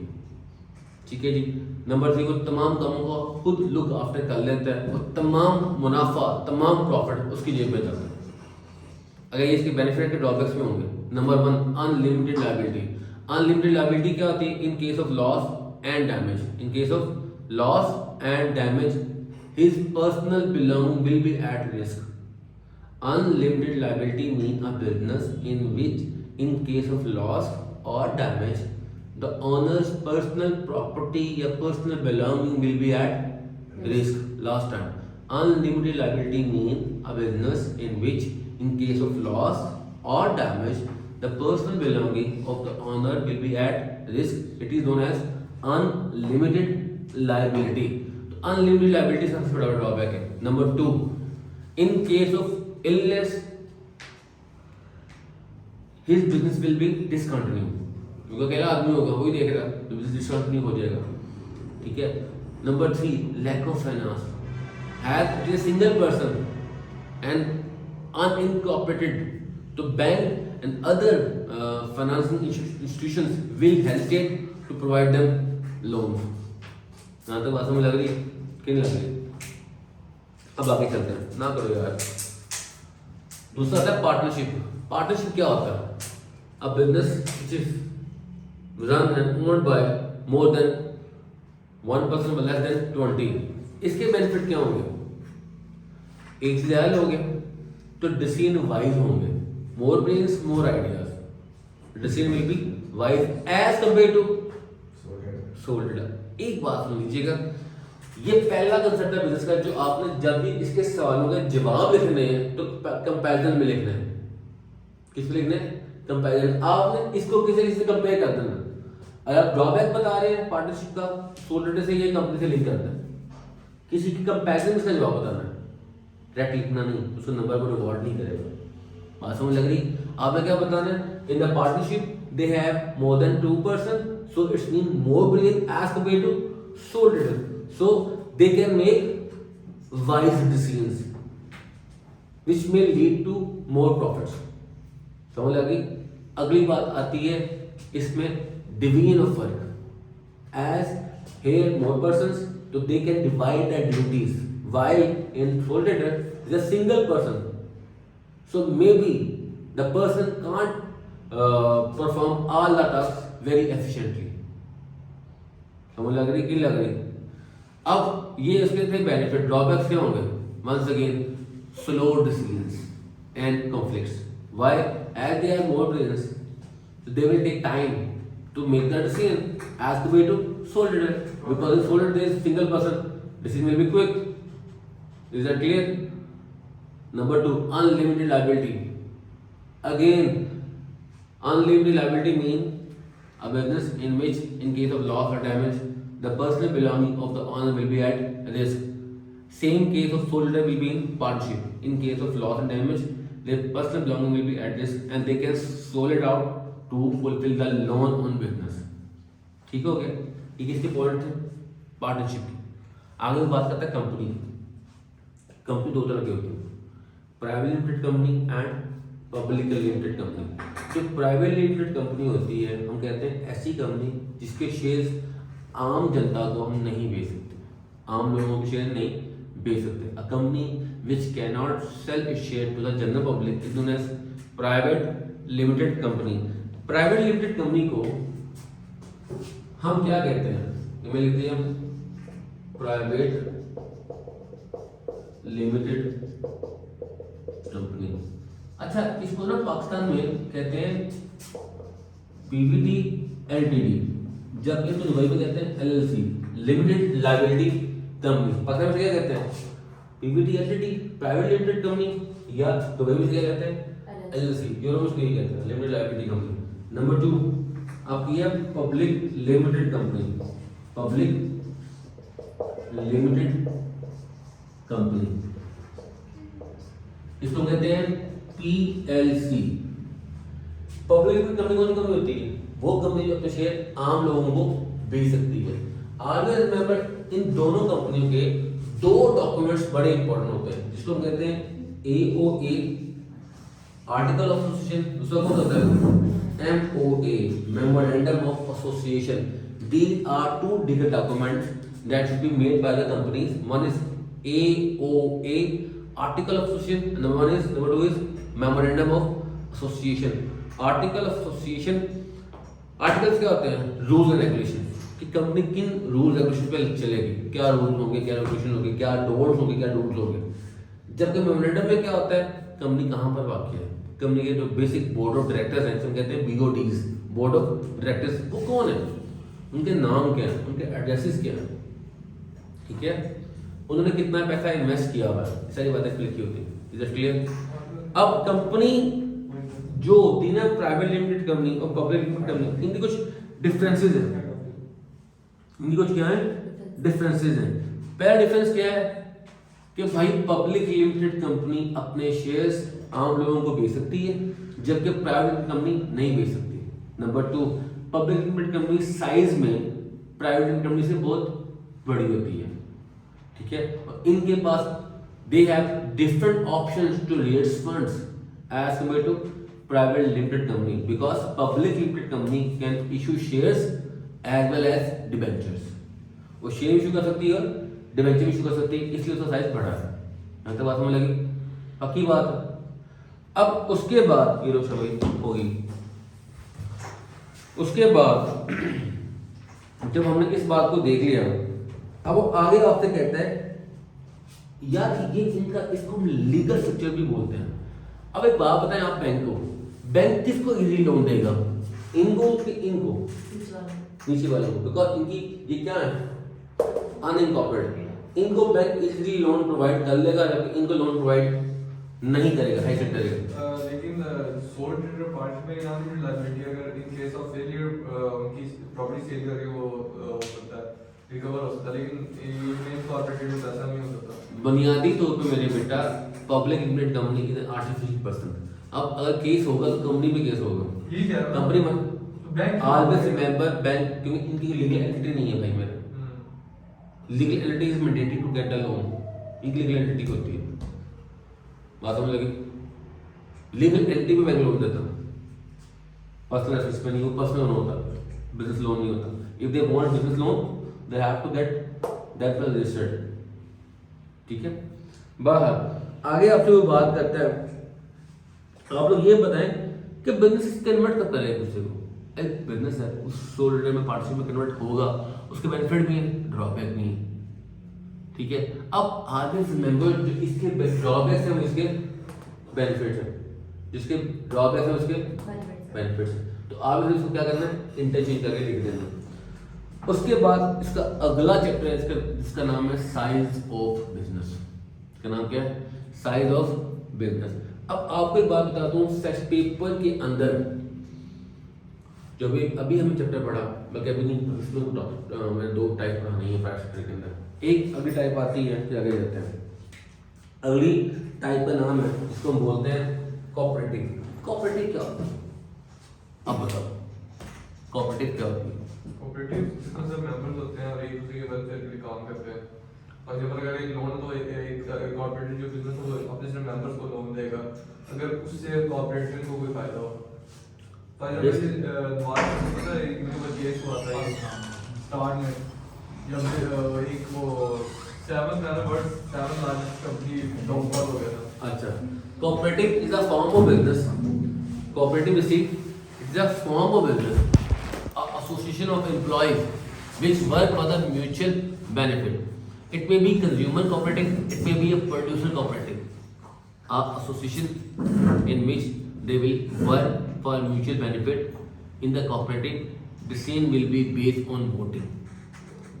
ठीक है जी। नंबर 3, वो तमाम कामों को खुद लुक आफ्टर कर लेता है और तमाम मुनाफा, तमाम प्रॉफिट उसकी जेब में जाता है। अगर ये इसके बेनिफिट के ड्रॉबैक्स में होंगे। Number 1 unlimited liability. Unlimited liability क्या होती है? इन case of loss and damage, in case of loss and damage his personal belonging will be at risk. Unlimited liability means a business in which in case of loss or damage the owner's personal property or personal belonging will be at risk. Last time, unlimited liability means a business in which in case of loss or damage the personal belonging of the owner will be at risk. It is known as unlimited liability. तो अनलिमिटेड लायबिलिटी सबसे बड़ा ड्रॉबैक है। Number 2, in case of illness his business will be discontinue, क्योंकि अकेला आदमी होगा वही देख रहा तो बिजनेस डिसकंटिन्यू हो जाएगा, ठीक है। Number 3, lack of finance, has it is single person and unincorporated, तो bank and other financing institutions will hesitate to provide them loans. यहाँ तक बात समझ लग रही है कि नहीं लग रही? अब आगे चलते हैं, ना करो यार। दूसरा आता है पार्टनरशिप। पार्टनरशिप क्या होता है? A business which is run and owned by more than 1% और लेस देन 20, इसके बेनिफिट क्या होंगे? एक से ज्यादा लोग हैं तो डिसीजन वाइज होंगे, more brains more ideas, decision will be wise as compare to sole trader. एक बात सुन लीजिएगा, ये पहला कंसेप्ट है बिजनेस का, जो आपने जब भी इसके सवालों के जवाब लिखने हैं तो कंपैरिजन में लिखना है। किस में लिखना है? कंपैरिजन। आपने इसको किसी से कंपेयर कर देना। अगर आप ड्रॉबैक बता रहे हैं पार्टनरशिप का, सोल ट्रेडर से ये कंपनी से लिंक करना है, किसी की कंपैरिजन में इसका जवाब बताना है, डायरेक्ट लिखना नहीं, उसको नंबर को रिवॉर्ड नहीं करेगा। बात समझ लग रही? आपने क्या बताना है? In the partnership they have more than 2%, so it's mean more brilliant as compared to sole trader, so they can make wise decisions which may lead to more profits। समझ लगी? अगली बात आती है इसमें division of work, as here more persons so they can divide their duties, while in sole trader is a single person, so maybe the person can't perform all the tasks very efficiently। समझ लग रही कि लग रही? अब ये इसके थे बेनिफिट। ड्रॉबैक्स क्या होंगे? Once again slow decisions and conflicts, why? As they are more brains they will take time to make the decision as compare to sole trader, because in sole trader there is single person, decision will be quick. Is that clear? Number 2, unlimited liability. Again unlimited liability mean a business in which in case of loss or damage the personal belonging of the owner will be at risk. Same case of sole trader will be in partnership. In case of loss and damage their personal belonging will be at risk and they can sell it out to fulfill the loan on business। ठीक हो गया? ये किसके पॉइंट थे? पार्टनरशिप की। आगे बात करते हैं कंपनी। कंपनी दो तरह की होती है, private limited company and publicly limited company. जो प्राइवेट लिमिटेड कंपनी होती है हम कहते हैं ऐसी कंपनी जिसके शेयर्स आम जनता को हम नहीं बेच सकते, आम लोगों के शेयर नहीं बेच सकते। A company which can not sell its share to the general public is known as private limited company. Private limited company को हम क्या कहते हैं? इसमें लिखते हैं हम प्राइवेट लिमिटेड कंपनी। अच्छा, इसको ना पाकिस्तान में कहते हैं पीवीटी एलटीडी, जबकि इसको दुबई में कहते हैं LLC, limited liability company. Pakistan में क्या कहते हैं? Pvt LTD, private limited company, या दुबई में क्या कहते हैं? एलएलसी, यूरोप में यही कहते हैं लिमिटेड लायबिलिटी कंपनी। नंबर 2 आपकी है public limited company, public limited company, इसको कहते हैं PLC। पब्लिक लिमिटेड कंपनी कौन सी कंपनी होती है? वो कंपनी जो अपने शेयर आम लोगों को बेच सकती है। ऑलवेज रिमेंबर इन दोनों कंपनियों के दो डॉक्यूमेंट्स बड़े इंपॉर्टेंट होते हैं, जिसको हम कहते हैं AOA आर्टिकल ऑफ एसोसिएशन, दूसरा कौन होता है MOA memorandum of association. These are two legal documents that should be made by the companies. One is AOA article of association and number 2 is memorandum of association। article of association, articles क्या होते हैं? रूल्स एंड रेगुलेशन, कि कंपनी किन रूल्स रेगुलेशन पे चलेगी, क्या रूल्स होंगे, क्या रेगुलेशन होंगे, क्या डोर्स होंगे, क्या रूल्स होंगे। जबकि मेमोरेंडम में क्या होता है? कंपनी कहाँ पर वाक़ है, कंपनी के जो बेसिक बोर्ड ऑफ डायरेक्टर्स हैं, जिसे कहते हैं BODs, बोर्ड ऑफ डायरेक्टर्स, वो कौन है, उनके नाम क्या है, उनके एड्रेसेस क्या है, ठीक है, उन्होंने कितना पैसा इन्वेस्ट किया हुआ है, सारी बातें लिखी होती है। Is it clear? अब कंपनी जो होती है ना, प्राइवेट लिमिटेड कंपनी और पब्लिक लिमिटेड कंपनी, इनकी कुछ डिफरेंसेस हैं। इनकी कुछ क्या है? डिफरेंसेस हैं। पहला डिफरेंस क्या है कि भाई पब्लिक लिमिटेड कंपनी अपने शेयर्स आम लोगों को बेच सकती है, जबकि प्राइवेट लिमिटेड कंपनी नहीं बेच सकती। Number 2, public limited company size में प्राइवेट लिमिटेड कंपनी से बहुत बड़ी होती है, ठीक है, और इनके पास they have different options to raise funds as compare to private limited company, because public limited company can issue shares as well as debentures. वो शेयर इशू कर सकती है और डिबेंचर इशू कर सकती है, इसलिए उसका साइज बड़ा है। यहाँ तक बात समझ लगी? पक्की बात है। अब उसके बाद ये भाई होगी, उसके बाद जब हमने इस बात को देख लिया, अब वो आगे आपसे कहता है यार ये इनका, इसको हम लीगल स्ट्रक्चर भी बोलते हैं। अब एक बात बताएं आप, बैंक किसको इजीली लोन देगा? इनको कि इनको? नीचे वाले को, बिकॉज इनकी ये क्या है, अनइनकॉर्पोरेटेड। इनको बैंक इजीली लोन प्रोवाइड कर लेगा, जबकि इनको लोन प्रोवाइड नहीं करेगा, हाई सेक्टर करेगा। लेकिन सोल ट्रेडर पार्ट में यहाँ भी लायबिलिटी, अगर इन केस ऑफ फेलियर उनकी प्रॉपर्टी सेल करके वो हो सकता है, रिकवर हो सकता है, लेकिन मेन कॉर्पोरेटेड में ऐसा नहीं हो सकता। बुनियादी तौर पे मेरे बेटा पब्लिक लिमिटेड कंपनी की आर्टिफिशियल पर्सन, अब अगर केस होगा तो कंपनी में केस होगा, ये क्या है? कंपनी में बैंक ऑलवेज रिमेंबर बैंक, क्योंकि इनकी लीगल एंटिटी नहीं है भाई मेरे। Legal entity is mandatory to get a loan, इनकी लीगल एंटिटी होती है। बात समझ लगी? लीगल एंटिटी में बैंक लोन देता, पर्सनल एसेट्स में नहीं हो, पर्सनल लोन होता, बिजनेस लोन नहीं होता। If they want business loan they have to get that well registered, ठीक है। बाहर आगे आपसे वो बात करता है, आप लोग ये बताएं कि बिजनेस कन्वर्ट कब करें एक दूसरे को। एक बिजनेस है, उस सोल ट्रेडर में पार्टनरशिप में कन्वर्ट होगा, उसके बेनिफिट भी है, ड्रॉबैक भी है, ठीक है। अब आगे रिमेंबर जो इसके ड्रॉबैक्स हैं वो इसके बेनिफिट्स हैं, जिसके ड्रॉबैक्स हैं उसके बेनिफिट्स हैं। तो आप इसको क्या करना है, इंटरचेंज करके लिख देना। उसके बाद इसका अगला चैप्टर है इसका, जिसका नाम है साइज ऑफ बिजनेस। इसका नाम क्या है? Size of business. अब आपको एक बात बताता हूँ, सेक्स पेपर के अंदर जो भी अभी हमने चैप्टर पढ़ा, बल्कि अभी नहीं, इसमें मैंने 2 टाइप पढ़ानी है प्राइवेट सेक्टर के अंदर। एक अगली टाइप आती है, फिर आगे जाते हैं। अगली टाइप का नाम है, जिसको हम बोलते हैं कोऑपरेटिव। कोऑपरेटिव क्या होता है अब बताओ, कोऑपरेटिव क्या होती है? कोऑपरेटिव जिसमें सब मेंबर्स होते हैं और एक दूसरे के वेलफेयर के लिए काम करते हैं। और जब अगर एक लोन तो एक कोऑपरेटिव जो बिजनेस है वो अपने सिर्फ मेंबर्स को लोन देगा, अगर उससे कोऑपरेटिव को कोई फायदा हो। पता है एक केस हुआ था स्टार्ट में, जब एक वो 7 लार्जेस्ट कंपनी डाउनफॉल हो गया था। अच्छा, cooperative is a form of business. Cooperative is a form of business, a association of employees which work for the mutual benefit. It may be consumer cooperative, it may be a producer cooperative. A association in which they will work for mutual benefit. In the cooperative, decision will be based on voting.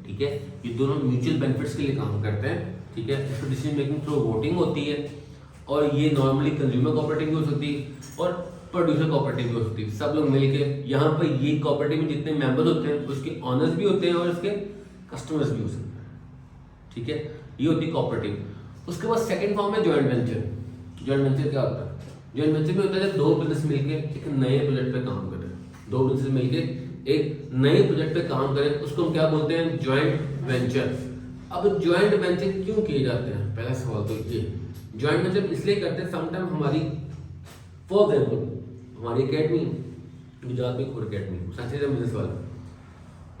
ठीक है, ये दोनों म्यूचुअल बेनिफिट्स के लिए काम करते हैं, ठीक है। इसको डिसीजन मेकिंग थ्रू वोटिंग होती है, और ये नॉर्मली कंज्यूमर कोऑपरेटिव भी हो सकती है और प्रोड्यूसर कोऑपरेटिव भी हो सकती है। सब लोग मिलके यहाँ पर ये कोऑपरेटिव में जितने मेंबर्स होते हैं उसके ऑनर्स भी होते हैं और उसके कस्टमर्स भी हो सकते हैं, ठीक है। ये होती है कोऑपरेटिव। उसके बाद सेकंड फॉर्म है जॉइंट वेंचर। जॉइंट वेंचर क्या होता है? जॉइंट वेंचर में होता है जब 2 बिजनेस मिलके एक नए प्रोजेक्ट पे काम करें, 2 बिजनेस मिलके एक नए प्रोजेक्ट पे काम करें, उसको हम क्या बोलते हैं? Joint venture. अब जॉइंट वेंचर क्यों किए जाते हैं? पहला सवाल तो ये, जॉइंट वेंचर इसलिए करते हैं, समटाइम हमारी फॉर एग्जाम्पल हमारी अकेडमी, गुजरात में एक अकेडमी साइंस बिजनेस वाला,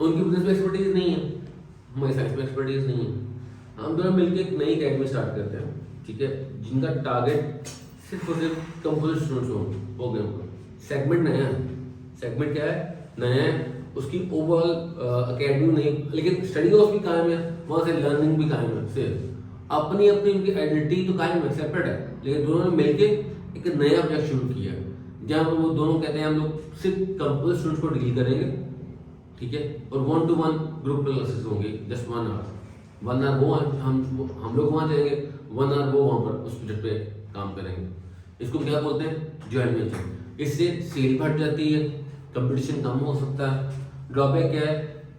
उनकी बिजनेस में एक्सपर्टीज नहीं है, हमारी साइंस में एक्सपर्टीज नहीं है, हम दोनों मिलकर एक नई अकेडमी स्टार्ट करते हैं, ठीक है, जिनका टारगेट सिर्फ और सिर्फ कंप्यूटर स्टूडेंट्स हो गए होगा। सेगमेंट नया है, सेगमेंट क्या है? नया है, उसकी ओवरऑल अकेडमी नहीं, लेकिन स्टडी कोर्स भी कायम है, वहाँ से लर्निंग भी कायम है, सिर्फ अपनी अपनी उनकी आइडेंटिटी तो कायम है, सेपरेट है, लेकिन दोनों ने मिलकर एक नया प्रोजेक्ट शुरू किया है, जहाँ पर वो दोनों कहते हैं हम लोग सिर्फ कंप्यूटर स्टूडेंट्स को डील करेंगे, ठीक है, और 1-to-1 ग्रुप क्लासेस होंगे, जस्ट 1 आवर 1 आवर वो हम लोग वहाँ जाएंगे, 1 आवर वो वहाँ पर उस प्रोजेक्ट पे काम करेंगे। इसको क्या बोलते हैं? Joint venture. इससे सेल बढ़ जाती है, कंपटीशन कम हो सकता है। ड्रॉबैक क्या है?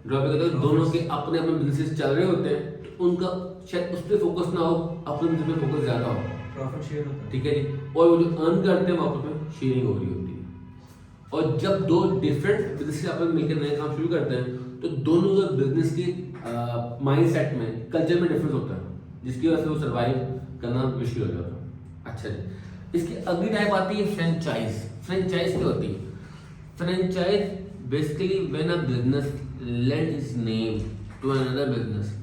ड्रॉबैक होता है दोनों के अपने अपने बिजनेस चल रहे होते हैं, तो उनका शायद उस पर फोकस ना हो, अपने बिजनेस पे फोकस ज़्यादा हो, प्रॉफिट शेयर होता है, ठीक है जी, और वो जो अर्न करते हैं वो आपस में शेयरिंग हो रही होती है। और जब दो डिफरेंट बिजनेस आपस में मिलकर नए काम शुरू करते हैं तो दोनों का बिजनेस की माइंडसेट में, कल्चर में डिफरेंस होता है, जिसकी वजह से वो सर्वाइव करना मुश्किल हो जाता है। अच्छा जी, इसकी अगली टाइप आती है फ्रेंचाइज। फ्रेंचाइज क्या होती है? Franchise basically when a business lend its name to another business.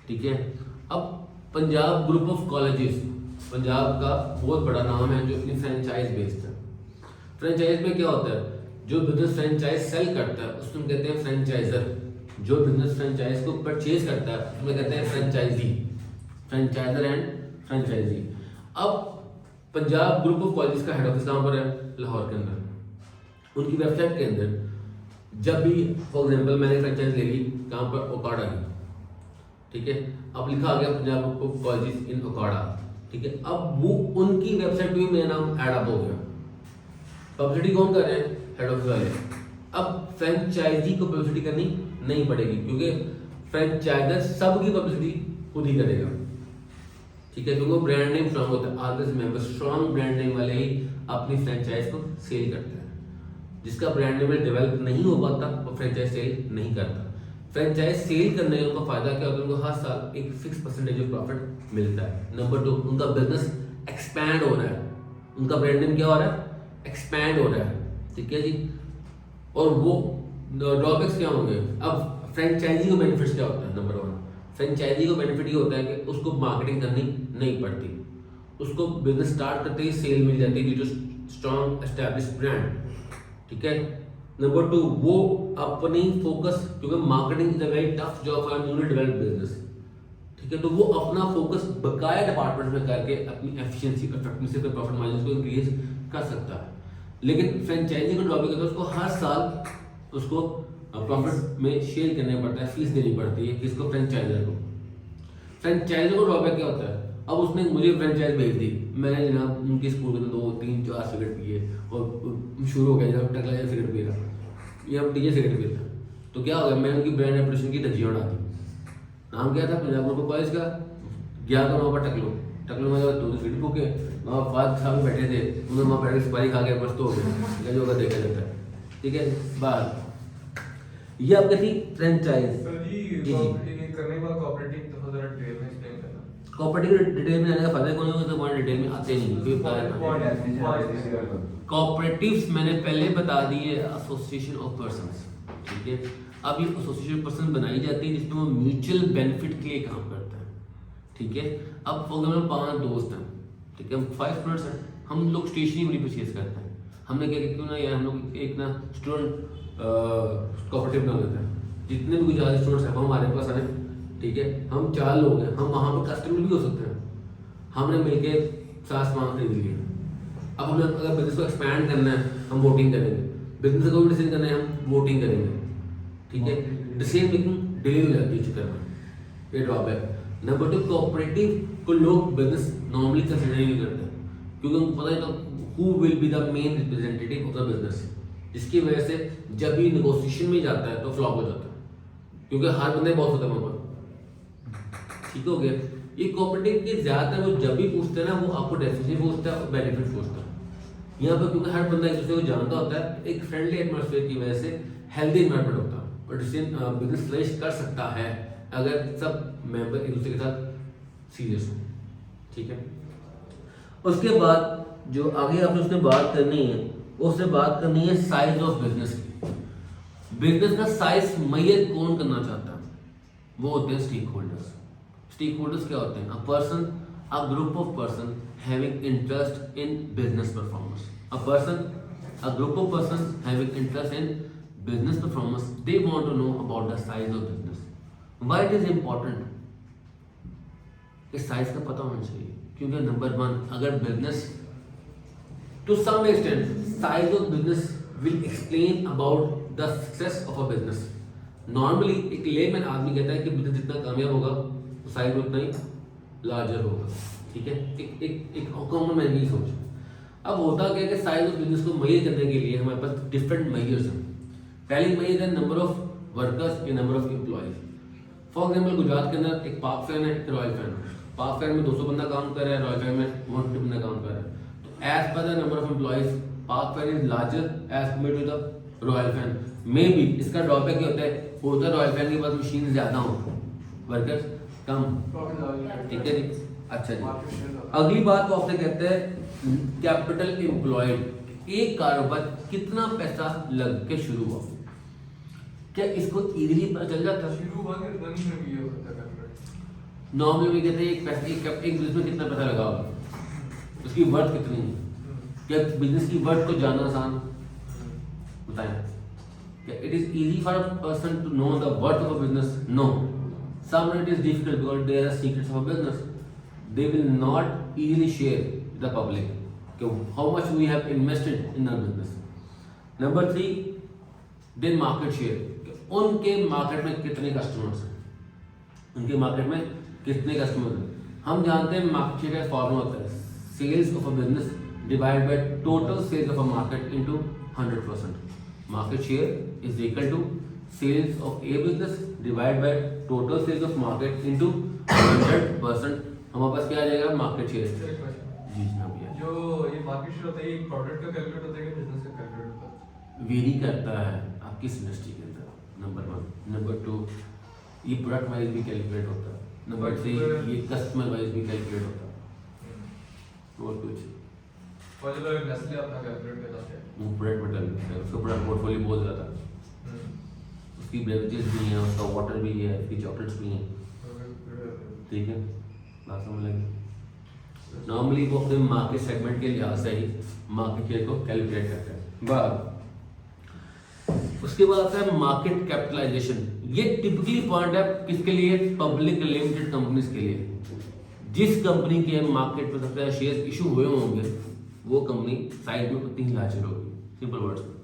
ठीक है, अब Punjab group of colleges Punjab का बहुत बड़ा नाम है जो अपनी फ्रेंचाइज बेस्ड है। फ्रेंचाइज में क्या होता है? जो बिजनेस फ्रेंचाइज सेल करता है उसको कहते हैं फ्रेंचाइजर। जो बिजनेस फ्रेंचाइज को परचेज करता है उसमें कहते हैं फ्रेंचाइजी। Franchisor and franchisee. अब पंजाब ग्रुप ऑफ कॉलेजेस का हेड ऑफिस कहाँ पर है? लाहौर के अंदर। उनकी वेबसाइट के अंदर जब भी फॉर एग्जांपल मैंने फ्रेंचाइज ले ली कहाँ पर? ओकाड़ा की। ठीक है, अब लिखा आ गया Punjab group of colleges in Okara. ठीक है, अब वो उनकी वेबसाइट पे भी मेरा नाम ऐड अप हो गया। पब्लिसिटी कौन कर रहे हैं? हेड ऑफिस वाले। अब फ्रेंचाइजी को पब्लिसिटी करनी नहीं पड़ेगी क्योंकि फ्रेंचाइजर सबकी पब्लिसिटी खुद ही करेगा। ठीक है, क्योंकि ब्रांड नेम स्ट्रांग होता है। आदर्श मेंबर स्ट्रांग ब्रांड नेम वाले ही अपनी फ्रेंचाइज को सेल करते हैं। जिसका ब्रांड नेम डेवलप नहीं हो पाता वो फ्रेंचाइज सेल नहीं करता। फ्रेंचाइज सेल करने का उनका फायदा क्या होता है? उनको हर साल एक फिक्स परसेंटेज ऑफ प्रॉफिट मिलता है। नंबर 2, उनका बिजनेस एक्सपैंड हो रहा है। उनका ब्रांड नेम क्या हो रहा है? एक्सपैंड हो रहा है। ठीक है जी, और वो ड्रॉबैक्स क्या होंगे? अब फ्रेंचाइजी को बेनिफिट्स क्या होता है? नंबर 1, फ्रेंचाइजी को बेनिफिट ये होता है कि उसको मार्केटिंग करनी नहीं पड़ती। उसको बिजनेस स्टार्ट करते ही सेल मिल जाती है due to strong established brand. ठीक है, नंबर 2, वो अपनी फोकस, क्योंकि marketing is a very tough job for newly developed business. ठीक है, तो वो अपना फोकस बकाया डिपार्टमेंट में करके अपनी एफिशिएंसी और इफेक्टिवनेस पे प्रॉफिट मार्जिन को इंक्रीज कर सकता है। लेकिन फ्रेंचाइजी को ड्रॉबैक है उसको हर साल उसको प्रॉफिट में शेयर करना पड़ता है, फीस देनी पड़ती है किसको? फ्रेंचाइजर को। फ्रेंचाइजर को ड्रॉबैक क्या होता है? अब उसने मुझे फ्रेंचाइज भेज दी, मैंने जनाब उनके स्कूल में 2, 3, 4 सिगरेट पिए और शुरू हो गया जनाब टकला या सिगरेट पी रहा या डीजे सिगरेट पीता, तो क्या हो गया? मैंने उनकी ब्रांड रेपुटेशन की धज्जियां उड़ा दी। नाम क्या था? पंजाब ग्रुप ऑफ कॉलेज का। गया तो वहाँ पर टकलो में 2 सिगरेट फूके, वहाँ फाद साहब बैठे थे, उन्होंने वहाँ बैठ के सुपारी खा के मस्त हो गए, जो का देखा जाता है। ठीक है, बात ये आपकी थी फ्रेंचाइज। जी करने के बाद कोऑपरेटिव तो जरा डिटेल में एक्सप्लेन करना। कोऑपरेटिव डिटेल में आने का फायदा कौन है? तो बहुत डिटेल में आते नहीं। कोऑपरेटिव्स मैंने पहले बता दी है, एसोसिएशन ऑफ पर्संस। ठीक है, अब ये एसोसिएशन पर्सन बनाई जाती है जिसमें वो म्यूचुअल बेनिफिट के लिए काम करता है। ठीक है, अब अगर हम 5 दोस्त हैं, ठीक है, हम 5 स्टूडेंट्स हैं, हम लोग स्टेशनरी परचेज करते हैं। हमने क्या क्यों ना यार हम लोग एक ना स्टूडेंट कोऑपरेटिव बना लेते हैं। जितने भी गुजराती स्टूडेंट्स हैं वो हमारे पास आए। ठीक है, हम 4 लोग हैं, हम वहाँ पर कस्टमर भी हो सकते हैं। हमने मिलके सामान खरीद लिया। अब हमें अगर बिजनेस को एक्सपैंड करना है हम वोटिंग करेंगे, बिजनेस को भी डिसीजन करना है हम वोटिंग करेंगे। ठीक है, डिसीजन मेकिंग डिले हो जाती है चक्कर में, ये ड्रॉबैक। नंबर 2, कोऑपरेटिव को लोग बिजनेस नॉर्मली कंसिडर नहीं करते क्योंकि उनको पता है तो who will be the main representative of the business, जिसकी वजह से जब भी नेगोशिएशन में जाता है तो फ्लॉप हो जाता है क्योंकि हर बंदे बहुत होता है वहाँ पर। ठीक हो गया, ये कोऑपरेटिव के ज़्यादातर वो जब भी पूछते हैं ना वो आपको डेफिनेशन पूछता है और बेनिफिट पूछता है। यहाँ पर क्योंकि हर बंदा एक दूसरे को जानता होता है, एक फ्रेंडली एटमॉस्फेयर की वजह से हेल्दी एनवायरनमेंट होता है और जिससे बिजनेस फ्लरिश कर सकता है अगर सब मेंबर एक दूसरे के साथ सीरियस हो। ठीक है, उसके बाद जो आगे आपने उसने बात करनी है उससे बात करनी है साइज ऑफ बिजनेस की। बिजनेस का साइज मेजर कौन करना चाहता है? वो होते हैं स्टेक होल्डर्स। स्टेक होल्डर्स क्या होते हैं? अ person, a group of person having interest in business performance. A group of persons having interest in business performance, they want to know about the size of business. Why it is important? इस साइज का पता होना चाहिए क्योंकि नंबर 1, अगर business to some extent size of business will explain about the success of a business. Normally एक लेमैन आदमी कहता है कि बिजनेस जितना कामयाब होगा तो साइज उतना ही लार्जर होगा। ठीक है, एक कॉमन मैन की सोच। अब होता क्या है कि साइज ऑफ बिजनेस को मेजर करने के लिए हमारे पास डिफरेंट मेजर्स हैं। पहली मेजर है नंबर ऑफ वर्कर्स या number of employees. For example Gujarat के अंदर एक पाक फैन है, एक रॉयल फैन है। पाक फैन में 200 बंदा काम कर रहा है, रॉयल फैन में 150 बंदा काम कर रहा है। तो as per the number of employees Park Fan is larger as compared to the Royal Fan. May be इसका ड्रॉबैक क्या होता है रॉयल फैन के पास मशीन ज़्यादा हो, वर्कर्स कम, ठीक है जी। अच्छा जी, अगली बात तो आपसे कहते हैं कैपिटल एम्प्लॉयड, एक कारोबार कितना पैसा लग के शुरू हुआ, क्या इसको इजीली पता चल जाता है? शुरू हुआ कि रनिंग में भी ये होता है। नॉर्मली भी कहते हैं एक बिजनेस में कितना पैसा लगा होगा, उसकी वर्थ कितनी है, क्या बिजनेस की वर्थ को जानना आसान, बताएं क्या it is easy for a person to know the worth of a business? No, somewhere it is difficult because there are secrets of a business they will not easily share the public कि how much we have invested in our business. Number 3, then market share, उनके मार्केट में कितने कस्टमर्स हैं, उनके मार्केट में कितने कस्टमर हैं। हम जानते हैं मार्केट शेयर का फॉर्मूला होता है sales of a business divide by total sales of a market into 100%। Market share is equal to sales of a business divide by total sales of market into 100%। हमारे पास क्या आ जाएगा मार्केट शेयर। जी जनाब भैया, जो ये मार्केट शेयर होता है, ये प्रोडक्ट का कैलकुलेट होता है कि बिजनेस का कैलकुलेट होता है? वेरी करता है आप किस इंडस्ट्री के अंदर, नंबर 1। नंबर 2, ये प्रोडक्ट वाइज भी कैलकुलेट होता है। नंबर 3, ये कस्टमर वाइज भी कैलकुलेट होता है। और कुछ और जो लोग नेस्ले अपना कैलकुलेट करते हैं, वो प्रोडक्ट बटन, उसका प्रोडक्ट पोर्टफोलियो बहुत ज़्यादा है, उसकी बेवरेजेस भी हैं, उसका वाटर भी है, उसकी चॉकलेट्स भी हैं, ठीक है, बात समझ लगी। नॉर्मली वो अपने मार्केट सेगमेंट के लिहाज से ही मार्केट शेयर को कैलकुलेट करते हैं। बाद उसके बाद आता है मार्केट कैपिटलाइजेशन। ये टिपिकली पॉइंट है किसके लिए? पब्लिक लिमिटेड कंपनीज के लिए। जिस कंपनी के मार्केट में सबसे ज्यादा शेयर इशू हुए होंगे वो कंपनी साइज में उतनी ही लार्जर होगी, सिंपल वर्ड्स में,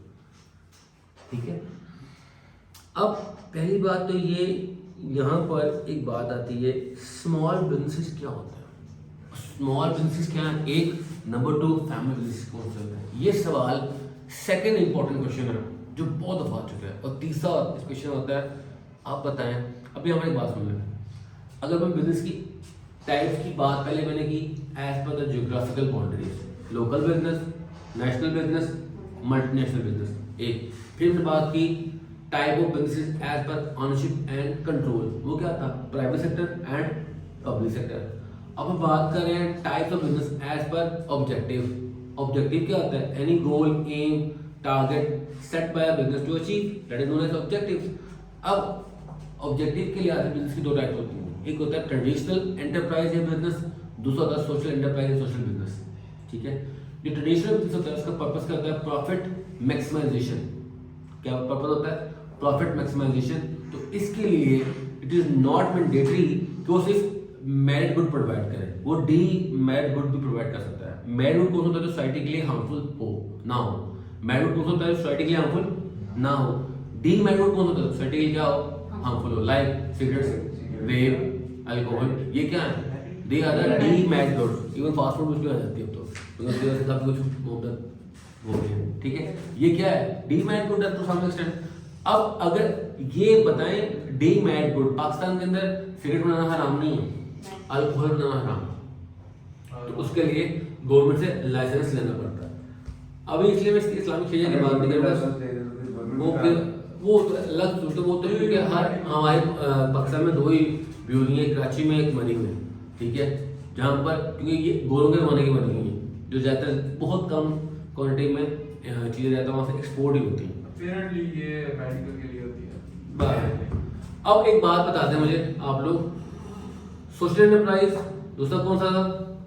ठीक है। अब पहली बात तो ये यहाँ पर एक बात आती है, स्मॉल बिजनेसेस क्या होता है? स्मॉल बिजनेसेस क्या है? एक, नंबर 2 फैमिली बिजनेस कौन से होता है? ये सवाल सेकंड इंपॉर्टेंट क्वेश्चन है जो बहुत दफा आ चुका है। और तीसरा क्वेश्चन होता है, आप बताएं, अभी हमारी बात सुन लें, अगर मैं बिजनेस की टाइप की बात पहले मैंने की as per the geographical boundaries, local business, national business, multinational business, एक। फिर मैंने बात की type of businesses as per ownership and control, वो क्या था? Private sector and public sector. अब हम बात कर रहे हैं types of business as per objective. Objective क्या होता है? Any goal, aim, target set by a business to achieve, that is known as objectives. अब ऑब्जेक्टिव के लिहाज से बिजनेस की 2 टाइप होती हैं, एक होता है ट्रेडिशनल एंटरप्राइज या बिजनेस, दूसरा होता है सोशल एंटरप्राइज या सोशल बिजनेस, ठीक है। जो ट्रेडिशनल बिजनेस होता है उसका पर्पस क्या होता है? Profit maximisation. क्या पर्पस होता है? Profit maximization. तो इसके लिए इट इज नॉट मैंडेटरी कि वो सिर्फ मेरिट गुड प्रोवाइड करे, वो डी मेरिट गुड भी प्रोवाइड कर सकता है। मेरिट गुड कौन होता है? जो सोसाइटी के लिए हार्मफुल हो ना हो। मेरिट गुड कौन होता है? सोसाइटी के लिए हार्मफुल ना हो। डी मेरिट गुड कौन होता है? सोसाइटी के लिए क्या हो? हार्मफुल हो, लाइक सिगरेट्स, वेप, अल्कोहल, ये क्या है? They are the demerit goods. Even fast food उसमें आ जाती है तो उसकी वजह से काफी कुछ हो गया, ठीक है। ये क्या है? Demerit good to some extent. अब अगर ये बताएं डी मेरिट गुड, पाकिस्तान के अंदर सिगरेट बनाना हराम नहीं है, अल्कोहल बनाना हराम, तो उसके लिए गवर्नमेंट से लाइसेंस लेना पड़ता है। अभी इसलिए मैं इस्लामिक शरिया की बात नहीं कर रहा, वो अलग, तो वो तो क्योंकि हर हमारे पाकिस्तान में 2 ही ब्यूरी हैं, कराची में एक मरी में, ठीक है, जहाँ पर क्योंकि ये गोरों के ज़माने की बनी हुई है, जो ज़्यादातर बहुत कम क्वान्टिटी में चीज़ें ज़्यादा वहाँ से एक्सपोर्ट ही होती हैं। अपीयरेंटली ये मेडिकल के लिए होती है। अब एक बात बता दें मुझे आप लोग, सोशल एंटरप्राइज, दूसरा कौन सा था?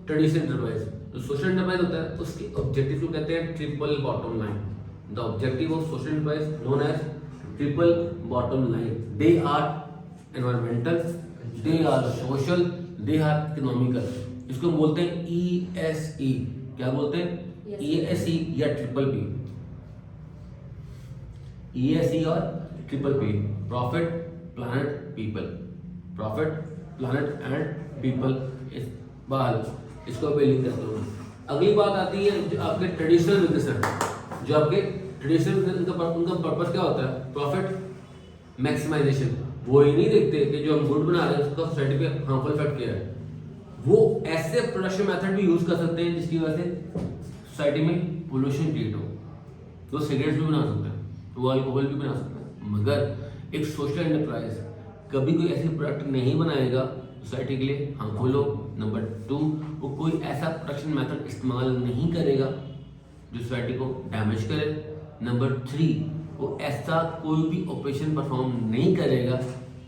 Traditional enterprise. तो सोशल एंटरप्राइज होता है उसके ऑब्जेक्टिव को कहते हैं triple bottom line. The objective of social enterprise known as triple bottom line. They are environmental, they are social, they are economical. इसको बोलते हैं ESE। क्या बोलते हैं? ESE या ट्रिपल P। ESE और triple P, profit, planet, people. Profit, planet and people. इस बाल इसको पे लिंक करते हो। अगली बात आती है जो आपके ट्रेडिशनल बिजनेस है, जो आपके ट्रेडिशनल बिजनेस उनका पर्पस क्या होता है? Profit maximization. वो ये नहीं देखते कि जो हम गुड बना रहे हैं उसका सोसाइटी पे हार्मफुल इफेक्ट क्या है। वो ऐसे प्रोडक्शन मेथड भी यूज कर सकते हैं जिसकी वजह से सोसाइटी में पोल्यूशन क्रिएट हो। वो सिगरेट्स भी बना सकते हैं, वो अल्कोहल भी बना सकते हैं, मगर एक सोशल एंटरप्राइज कभी कोई ऐसी प्रोडक्ट नहीं बनाएगा सोसाइटी के लिए हार्मफुल हो। नंबर 2, वो कोई ऐसा प्रोडक्शन मेथड इस्तेमाल नहीं करेगा जो सोसाइटी को डैमेज करे। नंबर 3, वो ऐसा कोई भी ऑपरेशन परफॉर्म नहीं करेगा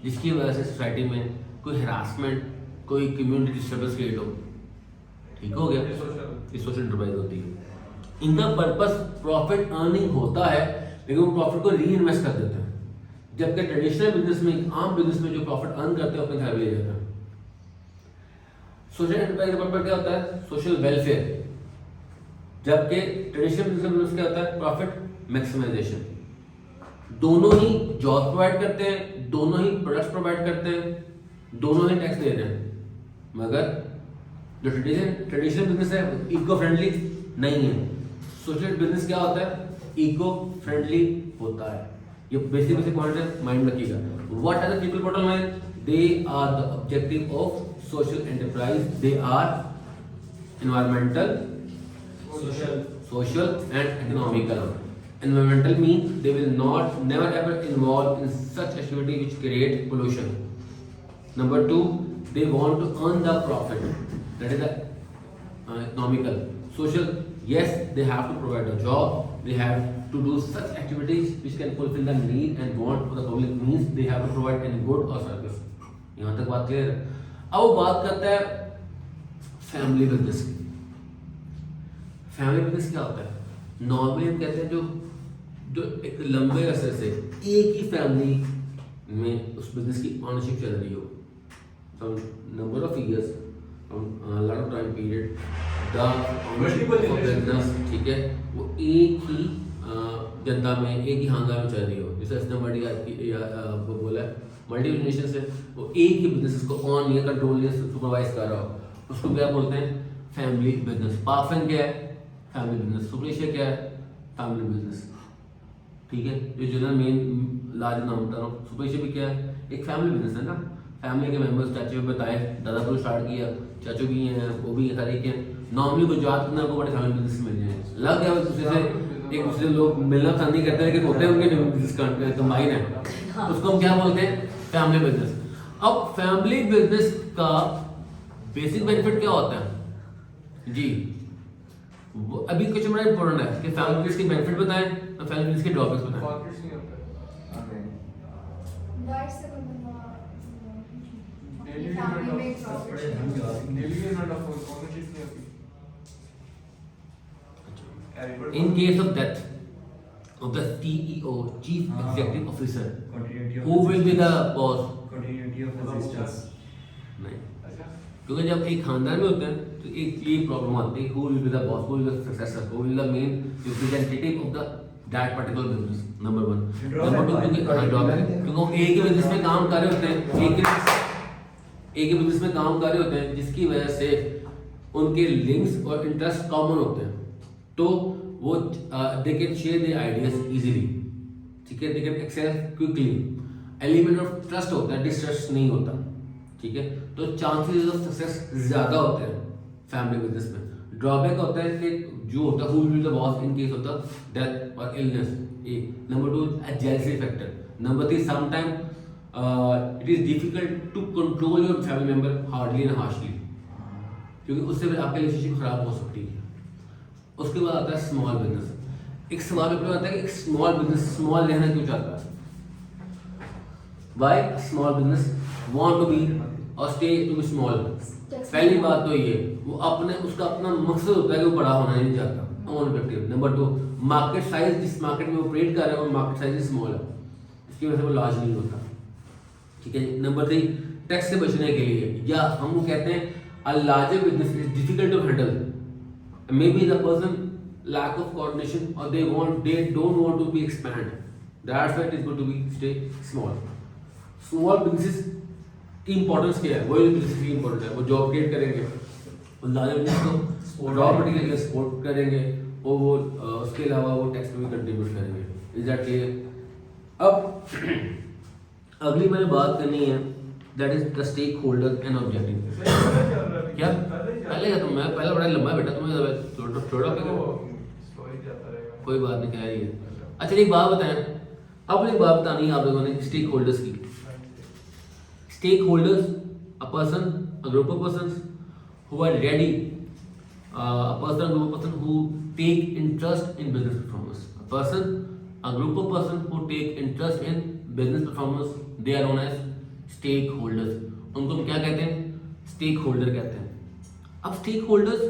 जिसकी वजह से सोसाइटी में कोई हरासमेंट, कोई कम्युनिटी डिस्टर्बेंस क्रिएट हो। ठीक हो गया, ये सोशल एंटरप्राइज होती है। इनका पर्पस प्रॉफिट अर्निंग होता है, लेकिन वो प्रॉफिट को री इन्वेस्ट कर देते हैं। जबकि ट्रेडिशनल बिजनेस में, आम बिजनेस में जो प्रॉफिट अर्न करते हैं अपने घर ले जाते हैं। सोशल एंटरप्राइज का पर्पस क्या होता है? Social welfare. जबकि ट्रेडिशनल बिजनेस क्या होता है? Profit maximization. दोनों ही जॉब प्रोवाइड करते हैं, दोनों ही प्रोडक्ट्स प्रोवाइड करते हैं, दोनों ही टैक्स दे रहे हैं, मगर जो ट्रेडिशनल बिजनेस है इको फ्रेंडली नहीं है। सोशल बिजनेस क्या होता है? इको फ्रेंडली होता है। ये बेसिक पॉइंट है, माइंड रखिएगा। What are the people bottom line? They are the objective of social enterprise. They are environmental, social and economical. Environmental means they will never ever involve in such activity which create pollution. Number 2, they want to earn the profit. That is the economical. Social, yes, they have to provide a job. They have to do such activities which can fulfill the need and want for the public, means they have to provide any good or service. यहाँ तक बात क्लियर है। अब वो बात करता है फैमिली बिजनेस की। फैमिली बिजनेस क्या होता है? नॉर्मली हम कहते हैं जो एक लंबे अरसे से एक ही फैमिली में उस बिजनेस की ऑनरशिप चल रही हो, from number of years, from lot of time period, the ownership of business, ठीक है, वो एक ही जनता में, एक ही खानदान में चल रही हो। जैसे इसने वो बोला है मल्टी जनरेशन से वो एक ही बिजनेस को ऑन या कंट्रोल या सुपरवाइज कर रहा हो, उसको क्या बोलते हैं? Family business. पाफन क्या है? Family business. सुपरेशिया क्या है? Family business. ठीक है, जो जनरल मेन लार्ज नाम बता रहा हूँ। सुपरेशिया भी क्या है? एक फैमिली बिजनेस है ना। फैमिली के मेंबर्स, चाचे में बताए, दादा को स्टार्ट किया, चाचू भी हैं, वो भी सारे के हैं। नॉर्मली गुजरात में आपको बड़े फैमिली बिजनेस मिल जाए, लग गया एक दूसरे लोग मिलना पसंद नहीं करते, लेकिन होते हैं उनके बिजनेस कंबाइन है, उसको हम क्या बोलते हैं? Family business. अब फैमिली बिजनेस का बेसिक बेनिफिट क्या होता है जी? अभी कुछ बड़ा इंपॉर्टेंट है कि फैमिली बिजनेस के बेनिफिट बताएं और फैमिली बिजनेस के ड्रॉबैक्स बताएं। कॉन्फ्लिक्ट नहीं होता है। That's the डेली family में profit. Daily event of ownership नहीं होती। In case of death of the CEO, Chief Executive Officer, who will be the boss? Continuity of existence. नहीं, अच्छा, क्योंकि जब एक खानदान में होते हैं तो एक ये प्रॉब्लम आती है, who will be the boss, who will be the successor, who will be the main representative of the that particular business. Number 1. Number 2, क्योंकि वो एक ही बिजनेस में काम कर रहे होते हैं, एक ही बिजनेस में काम कर रहे होते हैं, जिसकी वजह से उनके लिंक्स और इंटरेस्ट कॉमन होते हैं, तो वो they can share their ideas easily. ठीक है, they can excel quickly. Element of trust होता है, डिस्ट्रस्ट नहीं होता। ठीक है, तो चांसेस ऑफ सक्सेस ज्यादा होते हैं फैमिली बिजनेस में। ड्रॉबैक होता है कि जो होता है who will be the boss in case of the death और इलनेस। एक number 2, jealousy factor. Number 3, sometime it is difficult to control your family member hardly and harshly, क्योंकि उससे फिर आपकी रिलेशनशिप खराब हो सकती है। उसके बाद आता है स्मॉल बिजनेस। एक सवाल पेपर आता है कि एक स्मॉल बिजनेस स्मॉल रहना क्यों चाहता है? Why small business want to be or stay to be small? पहली बात तो ये, वो उसका अपना मकसद होता है कि वो बड़ा होना नहीं चाहता, own objective. Number 2, market size, जिस मार्केट में वो ऑपरेट कर रहा है वो मार्केट साइज स्मॉल है, इसकी वजह से वो लार्ज नहीं होता। ठीक है। नंबर 3, टैक्स से बचने के लिए, या हम वो कहते हैं a larger business is difficult to handle. Maybe the person lack of coordination or they don't want to be expand. That's why it is good to be stay small. Small businesses की इंपॉर्टेंस क्या है? वही बिजनेस की इंपॉर्टेंट है, वो जॉब क्रिएट करेंगे, और लार्जर बिजनेस को रॉ मटेरियल के सपोर्ट करेंगे, और वो उसके अलावा वो टैक्स में भी कंट्रीब्यूट करेंगे। Is that clear? अब अगली मैंने बात करनी है that is the stakeholder and objective. क्या पहले का तो मैं पहला बड़ा लंबा है बेटा, तुम्हें थोड़ा कोई बात नहीं कह रही है। अच्छा एक बात बताएं, अब एक बात बतानी है आप लोगों ने स्टेक होल्डर्स की। Stakeholders a person, a group of persons who are ready, a person, group of person who take interest in business performance. A person, a group of person who take interest in business performance, they are known as stakeholders. उनको हम क्या कहते हैं? स्टेक होल्डर कहते हैं। अब स्टेक होल्डर्स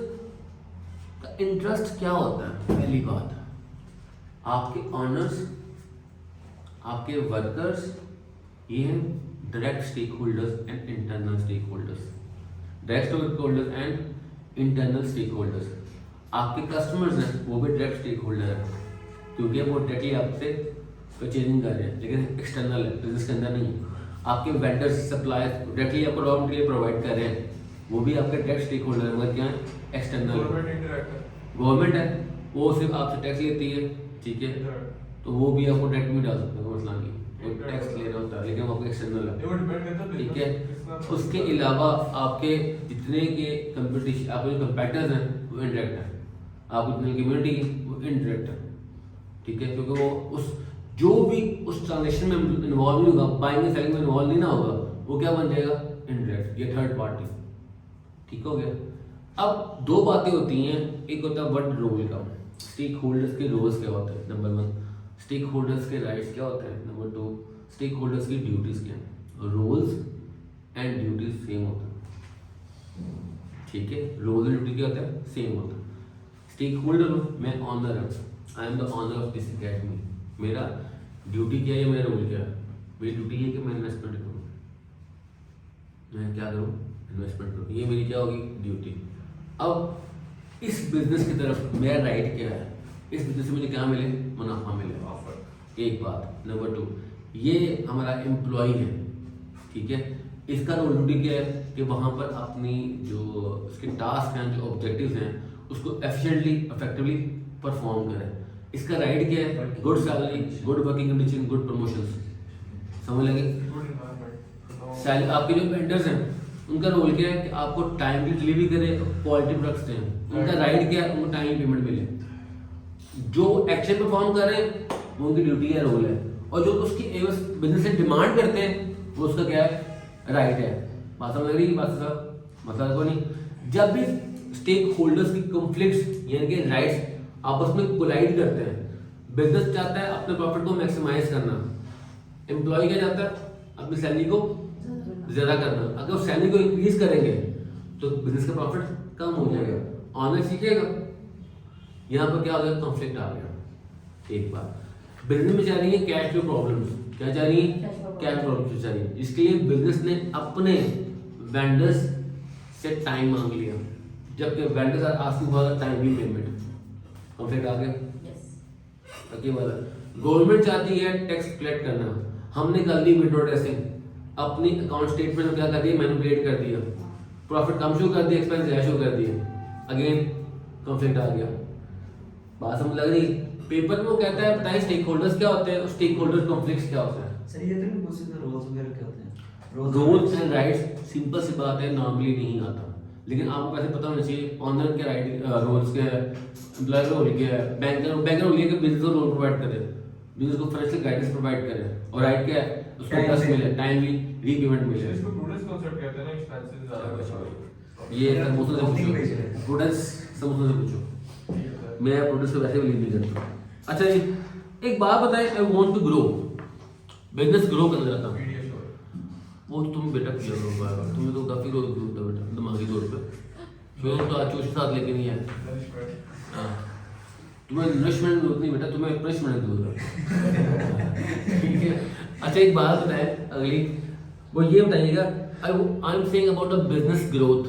का इंटरेस्ट क्या होता है? पहली बात, आपके ऑनर्स, आपके वर्कर्स, ये हैं direct stakeholders and internal stakeholders. Direct stakeholders and internal stakeholders. आपके कस्टमर्स हैं वो भी डायरेक्ट स्टेक होल्डर है, क्योंकि वो डायरेक्टली आपसे परचेजिंग कर रहे हैं, लेकिन एक्सटर्नल है, बिजनेस के अंदर नहीं है। आपके वेंडर्स, सप्लायर्स डायरेक्टली आपको रॉ मटेरियल प्रोवाइड कर रहे हैं, वो भी आपके डायरेक्ट स्टेक होल्डर है, मगर क्या है? एक्सटर्नल। गवर्नमेंट है, वो सिर्फ आपसे टैक्स लेती है, ठीक है, तो वो भी आपको डायरेक्ट में डाल सकते हैं, मसला नहीं, वो टैक्स ले रहा होता है, लेकिन वो आपको एक्सटर्नल है, ठीक है। उसके अलावा आपके जितने के कंपटीशन, आपके जो कंपेटिटर्स हैं वो इनडायरेक्ट है, आपकी जितनी कम्युनिटी वो इनडायरेक्ट है, ठीक है, क्योंकि वो उस जो भी उस ट्रांजेक्शन में इन्वॉल्व नहीं होगा, बाइंग एंड सेलिंग में इन्वॉल्व नहीं ना होगा, वो क्या बन जाएगा? इनडायरेक्ट, ये थर्ड पार्टी, ठीक हो गया। अब दो बातें होती हैं, एक होता है वर्ड रोल का, स्टेक होल्डर्स के रोल्स क्या होते हैं, नंबर 1, स्टेक होल्डर्स के राइट्स क्या होते हैं, नंबर 2, स्टेक होल्डर्स की ड्यूटीज क्या हैं। रोल्स एंड ड्यूटीज सेम होता है, ठीक है, रोल एंड ड्यूटी क्या होता है? सेम होता है। स्टेक होल्डर हूँ मैं, ऑनर हूँ, I am the owner of this academy, मेरा ड्यूटी क्या है, मेरा रोल क्या है? मेरी ड्यूटी है कि मैं इन्वेस्टमेंट करूँ, मैं क्या करूँ? इन्वेस्टमेंट करूँ, ये मेरी क्या होगी? ड्यूटी। अब इस बिजनेस की तरफ मेरा राइट क्या है? इस बिजनेस से मुझे क्या मिले? मुनाफा मिले, एक बात। नंबर 2, ये हमारा एम्प्लॉय है, ठीक है, इसका रोल ड्यूटी क्या है कि वहाँ पर अपनी जो उसके टास्क हैं, जो ऑब्जेक्टिव्स हैं, उसको एफिशिएंटली, इफेक्टिवली परफॉर्म करें। इसका राइट क्या है? Good salary, good working condition, good promotions, समझ लगे? सैलरी, आपके जो वेंडर्स हैं उनका रोल क्या है कि आपको टाइमली डिलीवरी करें, क्वालिटी प्रोडक्ट्स दें। उनका राइट क्या है? उनको टाइम पेमेंट मिले। जो एक्शन परफॉर्म कर रहे हैं वो उनकी ड्यूटी है, रोल है, और जो उसकी बिजनेस से डिमांड करते हैं वो उसका क्या है? राइट है। बात समझ रही है? बात साहब, मतलब को नहीं। जब भी स्टेक होल्डर्स की कॉन्फ्लिक्ट्स यानी कि राइट्स आपस में कोलाइड करते हैं, बिजनेस चाहता है अपने प्रॉफिट को मैक्सिमाइज करना, एम्प्लॉय क्या चाहता है? अपनी सैलरी को ज्यादा करना। अगर सैलरी को इंक्रीज करेंगे तो बिजनेस का प्रॉफिट कम हो जाएगा, ऑनर सीखेगा। यहाँ पर क्या हो गया? कॉन्फ्लिक्ट आ गया। एक बात, बिजनेस में चाह रही है कैश फ्लो प्रॉब्लम्स, क्या चाह रही है? कैश प्रॉब्लम्स चाह रही है। इसके लिए बिजनेस ने अपने वेंडर्स से टाइम मांग लिया, जबकि vendors are asking for timely payment. Conflict आ गया। गवर्नमेंट चाहती है टैक्स कलेक्ट करना, हमने कर दी विंडो ड्रेसिंग, अपनी अकाउंट स्टेटमेंट में क्या कर दिया? मैनिपुलेट कर दिया, प्रॉफिट कम शो कर दिया, एक्सपेंस ज्यादा शो कर दिया, अगेन कॉन्फ्लिक्ट आ गया। बात समझ लग रही? पेपर में वो कहता है बताइए स्टेक होल्डर्स क्या होते हैं और स्टेक होल्डर कॉन्फ्लिक्ट्स क्या होते हैं। सर ये तो नहीं पूछ सकते रोल्स वगैरह क्या होते हैं? रोल्स एंड राइट्स सिंपल सी बात है, नॉर्मली नहीं आता, लेकिन आपको कैसे पता होना चाहिए ऑनर के राइट, रोल्स क्या है, एम्प्लॉयर रोल क्या है, बैंकर रोल ये कि बिजनेस को रोल प्रोवाइड करे, बिजनेस को फाइनेंशियल गाइडेंस प्रोवाइड करे, और राइट क्या है? उसको ट्रस्ट मिले, टाइमली रीपेमेंट मिले। इसको प्रूडेंस कांसेप्ट कहते हैं ना, एक्सपेंसेस ज्यादा। ये समोसा से पूछो, प्रूडेंस समोसा से पूछो, मैं प्रूडेंस को वैसे बिलीव नहीं करता। अच्छा जी, एक बात बताएं, I want to grow, business grow करना चाहता हूँ, वो तुम बेटा किया करो, तुम्हें तो काफी रोज ग्रो होता बेटा दिमागी तौर पे, फिर तो आज चोशी साथ लेके नहीं आए। हाँ, तुम्हें नरिशमेंट जरूरत नहीं बेटा, तुम्हें पनिशमेंट जरूरत है, ठीक है। अच्छा एक बात बताएं अगली, वो ये बताइएगा, I am saying about the business growth.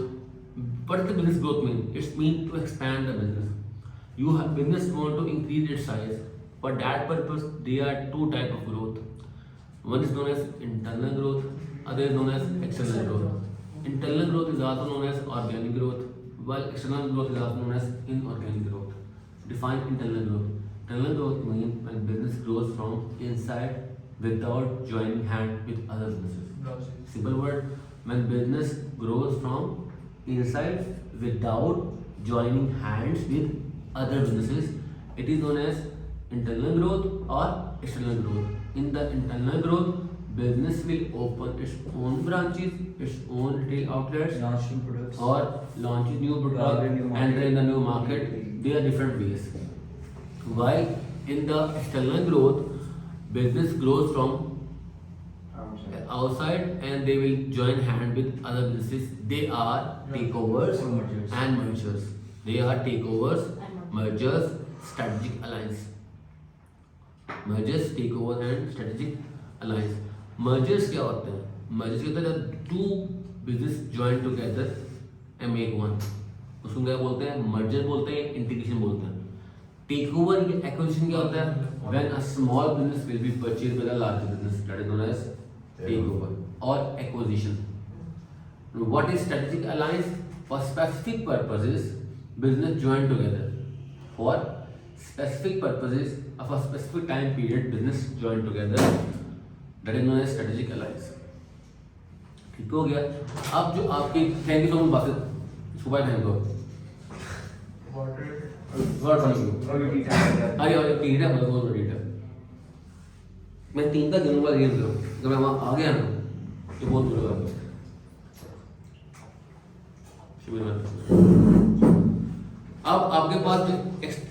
What is the business growth mean? It's mean to expand the business. You have business want to increase its size. For that purpose, there are two type of growth. One is known as internal growth, other is known as external growth. Internal growth is also known as organic growth, while external growth is also known as inorganic growth. Define internal growth. Internal growth means when business grows from inside without joining hand with other businesses. Branches. Simple word, when business grows from inside without joining hands with other businesses, it is known as internal growth or external growth. In the internal growth, business will open its own branches, its own retail outlets, Launch new products. or launch new product, Enter new market. enter in the new market. There are different ways. While in the external growth, business grows from outside and they will join hand with other businesses. They are takeovers Or mergers. and mergers. They are takeovers, mergers, strategic alliance. Mergers, takeovers and strategic alliance. Mergers क्या होते हैं? Mergers क्या होता है? जब two business join together and make one. उसको क्या बोलते हैं? Merger बोलते हैं, integration बोलते हैं. Takeover या acquisition क्या होता है? When a small business will be purchased by a larger business, that is known as takeover or acquisition. What is strategic alliance? For specific purposes, business join together. For specific purposes of a specific time period, business join together. That is known as strategic alliance. ठीक हो गया. अब जो आपकी थैंक यू सो मच बात इसको bye thank you Water. Word for you अरे टीट है मतलब बहुत टीट है. मैं 3 का गिनूंगा रील दो जब मैं वहाँ आ गया ना तो बहुत बुरा लगा. अब आपके पास जो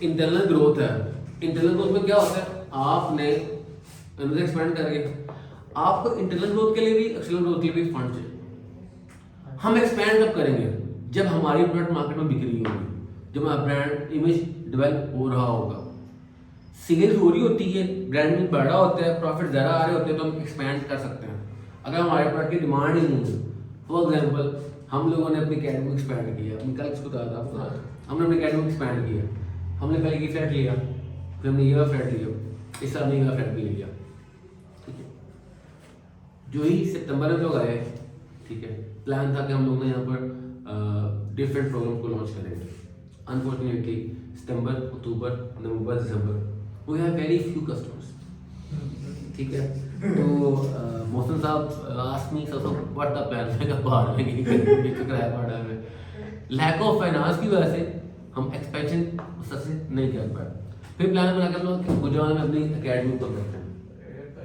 इंटरनल ग्रोथ है, इंटरनल ग्रोथ में क्या होता है? आपने एक्सपेंड करके आपको इंटरनल ग्रोथ के लिए भी एक्सटर्नल ग्रोथ के लिए भी फंड चाहिए. हम एक्सपेंड कब करेंगे? जब हमारी प्रोडक्ट मार्केट में बिक रही होगी, जब हमारा ब्रांड इमेज डेवलप हो रहा होगा, सेल्स हो रही होती है, ब्रांड में बढ़ा होता है, प्रॉफिट ज़्यादा आ रहे होते हैं तो हम एक्सपेंड कर सकते हैं. अगर हमारे प्रोडक्ट की डिमांड ही नहीं है, फॉर एग्जाम्पल हम लोगों ने अपनी कैटेगरी एक्सपैंड किया. हमने कल किसको कहा था आपको? हमने अपनी कैटेगरी एक्सपैंड किया. हमने पहले ये फ्लैट लिया, फिर हमने ये वाला फ्लैट लिया, इस साल हमने ये वाला फ्लैट भी लिया. ठीक है, जो ही सितंबर में लोग आए, ठीक है, प्लान था कि हम लोग ने यहाँ पर डिफरेंट प्रोग्राम को लॉन्च करेंगे. Unfortunately September, October, November, December we have very few customers. ठीक है, तो मौसम साहब ask me so what the plan. मैं कहा बाहर में नहीं कराया पड़ा है. लैक ऑफ फाइनेंस की वजह से हम एक्सपेंशन सक्सेस नहीं कर पाए. फिर प्लान बना के हम लोग गुजरात में अपनी एकेडमी को करते हैं.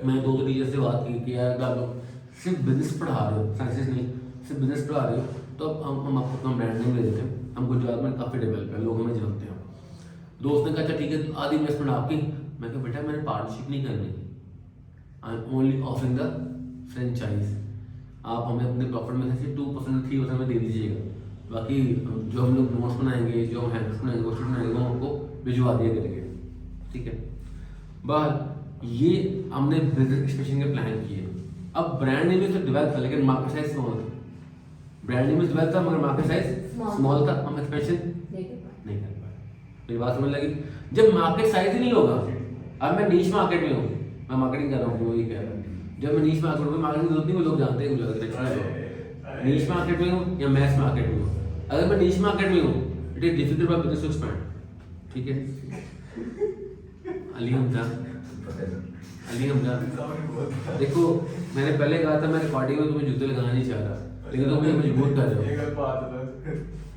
मैं 2 टीचर से बात की कि यार आप लोग सिर्फ बिजनेस पढ़ा रहे हो, साइंसेस नहीं, सिर्फ बिजनेस पढ़ा रहे हो, तो अब हम आपको अपना ब्रांड नेम दे देते हैं. हम गुजरात में काफ़ी डेवलप है, लोग हमें जानते हैं. दोस्त ने कहा अच्छा ठीक है, तो आधी इन्वेस्टमेंट आपकी. मैं कहा बेटा मैंने पार्टनरशिप नहीं करनी, I am only offering the franchise. आप हमें अपने प्रॉफिट में से 2% 3% में दे दीजिएगा, बाकी जो हम लोग नोट्स बनाएंगे, जो हम हैंड्स बनाएंगे, वो बनाएंगे, वो हमको भिजवा दिया करेंगे. ठीक है, बहर ये हमने बिजनेस एक्सपेंशन के प्लान किए. अब ब्रांड नेम तो डेवलप था लेकिन मार्केट साइज स्मॉल था. ब्रांड नेम डेवलप था मगर मार्केट साइज स्मॉल था. हम एक्सपेंशन नहीं कर पाए. मेरी बात समझ लगी? जब मार्केट साइज ही नहीं होगा, अब मैं नीश मार्केट में हूँ, मैं मार्केटिंग कर रहा हूँ, वही कह रहा हूँ. जब मैं नीश मार्केट में, मार्केटिंग जरूरत नहीं, लोग जानते हैं गुजरात नीश मार्केट में हूँ या मैस मार्केट में हूँ. अगर मैं नीश मार्केट में हूँ, it is difficult for business to expand. ठीक है, अली हमजा देखो, मैंने पहले कहा था मैं रिकॉर्डिंग में तुम्हें जूते लगाना नहीं चाह रहा, लेकिन तुम मुझे मजबूर कर रहे हो.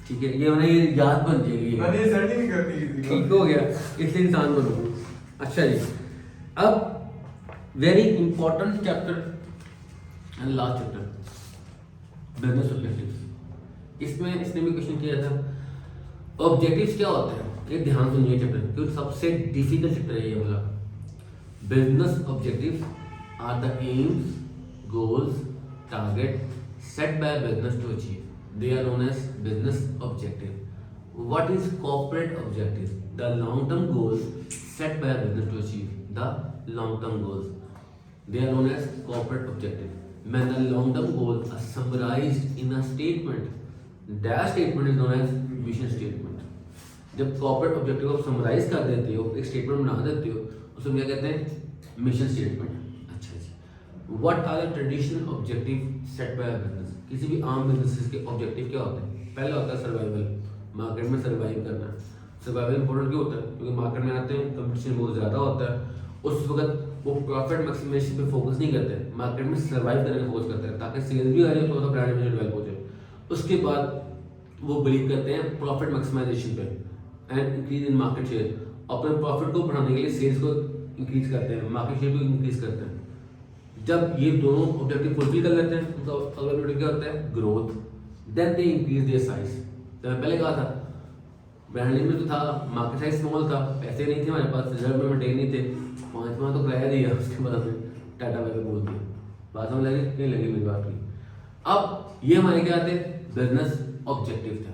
ठीक है, ये उन्हें ये याद बन जाएगी. मैंने सेट ही नहीं करती किसी को. ठीक हो गया, इसलिए इंसान बनो. अच्छा जी, अब very important chapter and last chapter, business objectives. इसमें इसने भी क्वेश्चन किया था ऑब्जेक्टिव्स क्या होते हैं. ये ध्यान सुनिए चैप्टर, क्योंकि सबसे डिफिकल्ट चैप्टर है ये वाला. Business objectives are the aims, goals, target set by business to achieve. They are known as business objective. What is corporate objective? The long-term goals set by a business to achieve the long-term goals. They are known as corporate objective. When the long-term goals are summarized in a statement, that statement is known as mission statement. जब corporate objective को summarize कर देते हो, एक statement बना देते हो, उसको क्या कहते हैं? mission statement. What are the traditional objective set by a business? किसी भी आम बिजनेस के ऑब्जेक्टिव क्या होते हैं? पहला होता है सर्वाइवल, मार्केट में सर्वाइव करना. सर्वाइवल इंपॉर्टेंट क्यों होता है? क्योंकि मार्केट में आते हैं, कंपटीशन बहुत ज़्यादा होता है. उस वक्त वो प्रॉफिट मैक्सिमाइजेशन पे फोकस नहीं करते, मार्केट में सर्वाइव करने पे फोकस करते हैं ताकि सेल्स भी आ जाए, थोड़ा सा ब्रांड इमेज डेवलप हो जाए। उसके बाद वो बिलीव करते हैं प्रॉफिट मैक्सिमाइजेशन पे and increase in market share. अपने प्रॉफिट को बढ़ाने के लिए सेल्स को इंक्रीज करते हैं, मार्केट शेयर को इंक्रीज करते हैं। जब ये दोनों ऑब्जेक्टिव फुलफिल कर लेते हैं, उनका अगला ऑब्जेक्टिव क्या होता है? Growth. Then they increase their size. तो मैं पहले कहा था ब्रांड लिमिट तो था, मार्केट साइज स्मॉल था, पैसे नहीं थे हमारे पास, रिजर्व में मेंटेन नहीं थे, 5 माह तो किराया दिया, उसके बाद हमें टाटा बाय बाय बोल दिया। बात समझ लगी नहीं लगी मेरी बात की? अब ये हमारे क्या थे? बिजनेस ऑब्जेक्टिव थे।